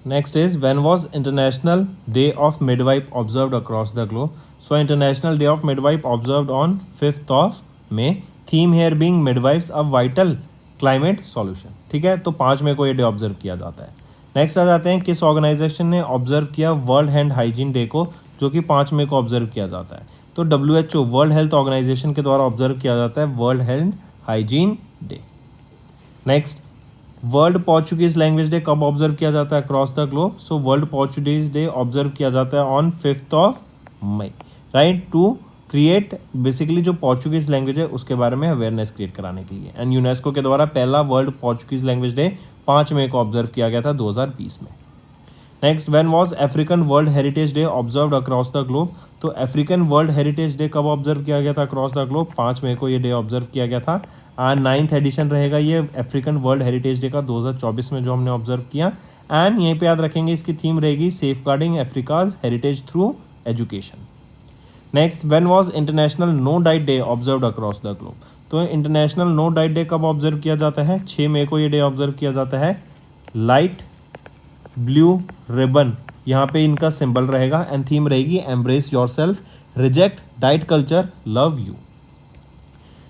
Next is, when was International Day of Midwife observed across the globe? So International Day of Midwife observed on 5th of May. Theme here being midwives a vital climate solution. ठीक है, तो 5 मई को ये day observe किया जाता है। Next आ जाते हैं, किस ऑर्गेनाइजेशन ने ऑब्जर्व किया वर्ल्ड हैंड हाइजीन डे को, जो कि 5 मई को ऑब्जर्व किया जाता है? तो WHO वर्ल्ड हेल्थ ऑर्गेनाइजेशन के द्वारा ऑब्जर्व किया जाता है world hand hygiene day. Next, world Portuguese language day कब ऑब्जर्व किया जाता है across the globe? So world Portuguese day observe किया जाता है on 5th of May, right, to create basically जो पोर्चुगीज लैंग्वेज है उसके बारे में अवेयरनेस क्रिएट कराने के लिए। एंड यूनेस्को के द्वारा पहला वर्ल्ड पोर्चुगीज लैंग्वेज डे 5 मई को ऑब्जर्व किया गया था 2020 में। Next, when was African world heritage day observed across the globe? तो अफ्रीकन वर्ल्ड हेरिटेज डे कब ऑब्जर्व किया गया था अक्रॉस द ग्लोब? 5 मई को ये डे ऑब्जर्व किया गया था। एंड 9th एडिशन रहेगा ये अफ्रीकन वर्ल्ड हेरिटेज डे का 2024 में जो हमने ऑब्जर्व किया। एंड यहीं पे याद रखेंगे इसकी थीम रहेगी safeguarding Africa's heritage through education. Next, when was international no diet day observed across the globe? तो इंटरनेशनल नो डाइट डे कब ऑब्जर्व किया जाता है? 6 मई को ये डे ऑब्जर्व किया जाता है। लाइट ब्लू रिबन यहाँ पे इनका सिंबल रहेगा। एंड थीम रहेगी embrace yourself, reject diet culture, love you.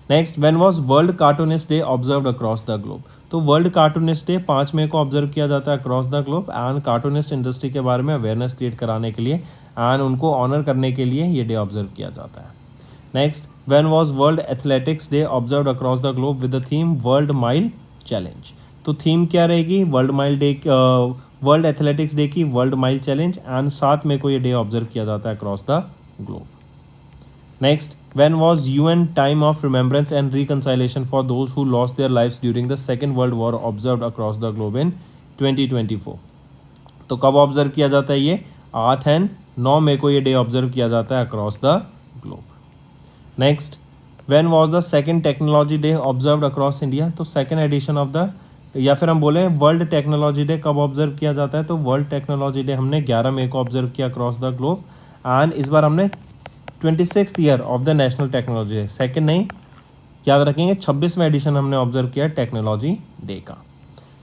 Next, when was world cartoonist day observed across the globe? तो वर्ल्ड कार्टूनिस्ट डे 5 मई को ऑब्जर्व किया जाता है across the globe. And cartoonist industry के बारे में अवेयरनेस क्रिएट कराने के लिए एंड उनको ऑनर करने के लिए ये डे ऑब्जर्व किया जाता है। Next, when was world athletics day observed across the globe with the theme world mile challenge? तो थीम क्या रहेगी world mile day, world athletics day की वर्ल्ड माइल चैलेंज। एंड 7 मई को ये डे ऑब्जर्व किया जाता है across the globe. Next, when was UN time of remembrance and reconciliation for those who lost their lives during the Second World War observed across the globe in 2024? तो कब observe किया जाता है ये? 8 and 9 मई को ये डे ऑब्जर्व किया जाता है across the globe. Next, when was the second technology day observed across India? तो सेकेंड एडिशन ऑफ द, या फिर हम बोले वर्ल्ड टेक्नोलॉजी डे कब ऑब्जर्व किया जाता है? तो वर्ल्ड टेक्नोलॉजी डे हमने 11 मई को ऑब्जर्व किया अक्रॉस द ग्लोब। एंड इस बार हमने 26th year of the national technology day, second नहीं याद रखेंगे, 26वां एडिशन हमने ऑब्जर्व किया टेक्नोलॉजी डे का।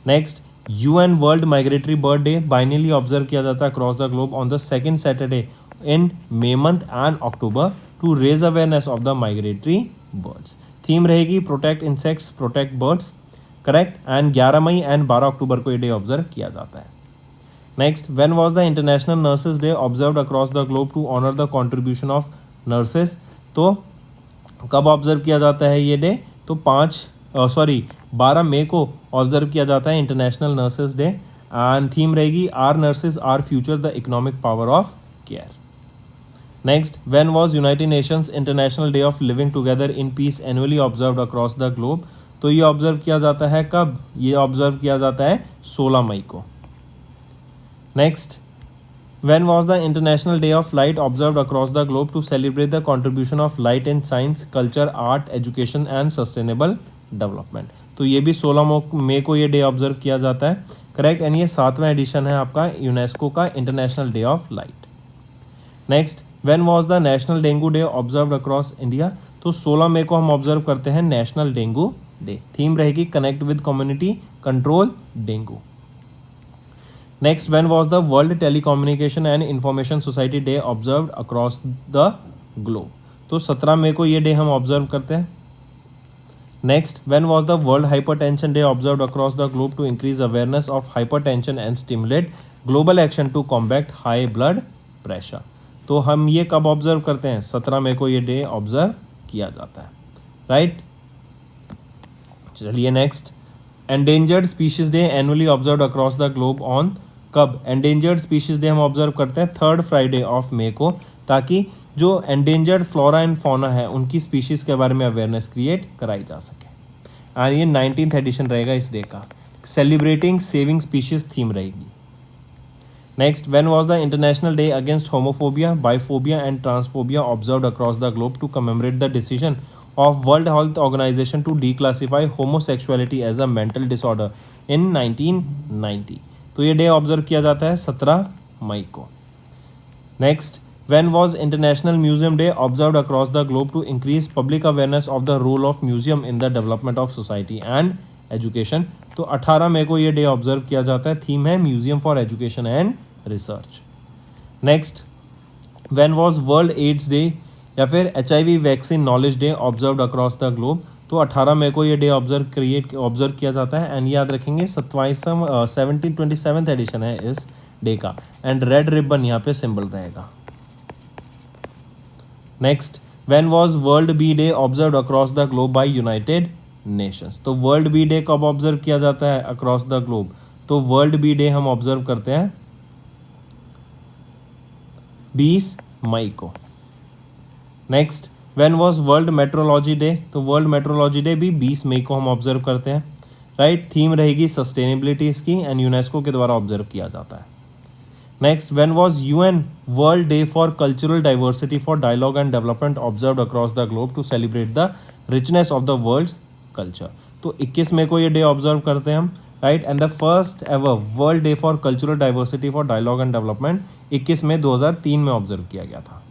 Next, UN world migratory bird day biannually observe किया जाता है across the globe on the second Saturday in May month and October to raise awareness of the migratory birds. Theme रहेगी protect insects, protect birds, correct. And 11 मई and 12 अक्टूबर को ये day observe किया जाता है। Next, when was the international nurses day observed across the globe to honour the contribution of nurses? तो कब ऑब्जर्व किया जाता है ये डे? तो 12 मई को ऑब्जर्व किया जाता है international nurses day. And theme रहेगी our nurses our future the economic power of care. Next, when was United Nations international day of living together in peace annually observed across the globe? तो ये observe किया जाता है कब? ये observe किया जाता है 16 मई को। Next, when was the International Day of Light observed across the globe to celebrate the contribution of light in science, culture, art, education and sustainable development? तो ये भी 16 मई को ये डे ऑब्जर्व किया जाता है, करेक्ट। एंड ये 7वां एडिशन है आपका यूनेस्को का international day of light. Next, when was the national dengue day observed across India? तो 16 मई को हम ऑब्जर्व करते हैं नेशनल डेंगू डे। थीम रहेगी connect with community, control dengue. Next, when was the world telecommunication and information society day observed across the globe. तो 17 मई को ये डे हम ऑब्जर्व करते हैं। Next, when was the world hypertension day observed across the globe to increase awareness of hypertension and stimulate global action to combat high blood pressure. तो हम ये कब ऑब्जर्व करते हैं? 17 मई को ये डे ऑब्जर्व किया जाता है, राइट। चलिए next, endangered species day annually observed across the globe on, कब एंडेंजर्ड स्पीशीज डे हम ऑब्जर्व करते हैं? 3rd फ्राइडे ऑफ मई को, ताकि जो एंडेंजर्ड फ्लोरा एंड फौना है उनकी स्पीशीज के बारे में अवेयरनेस क्रिएट कराई जा सके। और ये 19th एडिशन रहेगा इस डे का। सेलिब्रेटिंग सेविंग स्पीशीज थीम रहेगी। Next, when was the international day against homophobia, biphobia and transphobia observed across the globe to commemorate the decision of world health organisation to declassify homosexuality as a mental disorder in 1990। तो ये day observe किया जाता है 17 मई को। Next, when was international museum day observed across the globe to increase public awareness of the role of museum in the development of society and education. तो 18 मई को ये डे ऑब्जर्व किया जाता है। थीम है museum for education and research. Next, when was world AIDS day या फिर HIV vaccine knowledge day observed across the globe. तो 18 मई को ये डे ऑब्जर्व किया जाता है। एंड याद रखेंगे 27th एडिशन है इस डे का। एंड रेड रिबन यहाँ पे सिंबल रहेगा। Next, when was world bee day observed across the globe by united nations. तो वर्ल्ड बी डे कब ऑब्जर्व किया जाता है अक्रॉस द ग्लोब? तो वर्ल्ड बी डे हम ऑब्जर्व करते हैं 20 मई को। Next, when was world metrology day. तो वर्ल्ड मेट्रोलॉजी डे भी 20 मई को हम ऑब्जर्व करते हैं, राइट। थीम रहेगी सस्टेनेबिलिटी इसकी, एंड यूनेस्को के द्वारा ऑब्जर्व किया जाता है। Next, when was UN world day for cultural diversity for dialogue and development observed across the globe to celebrate the richness of the world's culture. तो 21 मई को ये डे ऑब्जर्व करते हैं हम, right. And the first ever world day for cultural diversity for dialogue and development 21 मई 2003 में observe किया गया था।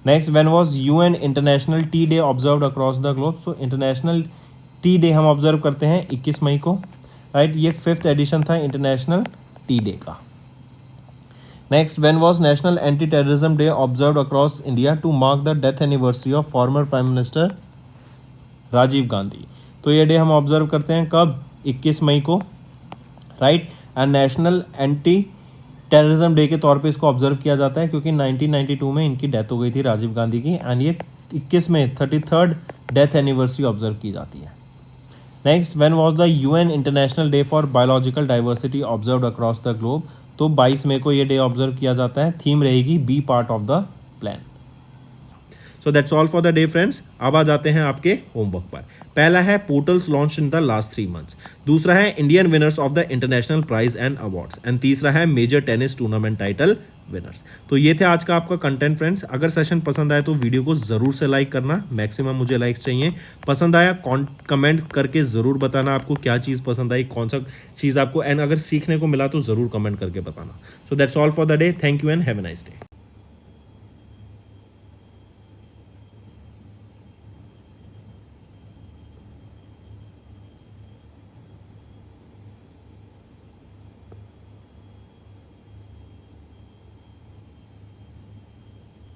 Next, when was UN international tea day observed across the globe. So international tea day हम observe करते हैं 21 मई को, right. ये 5th एडिशन था इंटरनेशनल टी डे का। Next, when was national anti terrorism day observed across India to mark the death anniversary of former prime minister Rajiv Gandhi. तो ये day हम ऑब्जर्व करते हैं कब? 21 मई को, right. And national anti terrorism day के तौर पे इसको ऑब्जर्व किया जाता है क्योंकि 1992 में इनकी डेथ हो गई थी राजीव गांधी की। एंड ये 21 में 33rd डेथ एनिवर्सरी ऑब्जर्व की जाती है। Next, when was the UN international day for biological diversity observed across the globe. तो 22 मई को ये डे ऑब्जर्व किया जाता है। थीम रहेगी be part of the plan. So that's all for the day friends. अब आ जाते हैं आपके होमवर्क पर। पहला है portals launch in the last 3 months. दूसरा है Indian winners of the international prize and awards. And तीसरा है major tennis tournament title winners. तो ये थे आज का आपका कंटेंट फ्रेंड्स। अगर सेशन पसंद आए तो वीडियो को ज़रूर से लाइक करना, मैक्सिमम मुझे लाइक्स चाहिए। पसंद आया कमेंट करके ज़रूर बताना आपको क्या चीज़ पसंद आई, कौन सा चीज़ आपको, एंड अगर सीखने को मिला तो ज़रूर कमेंट करके बताना। सो that's all for the day. Thank you and have a nice day.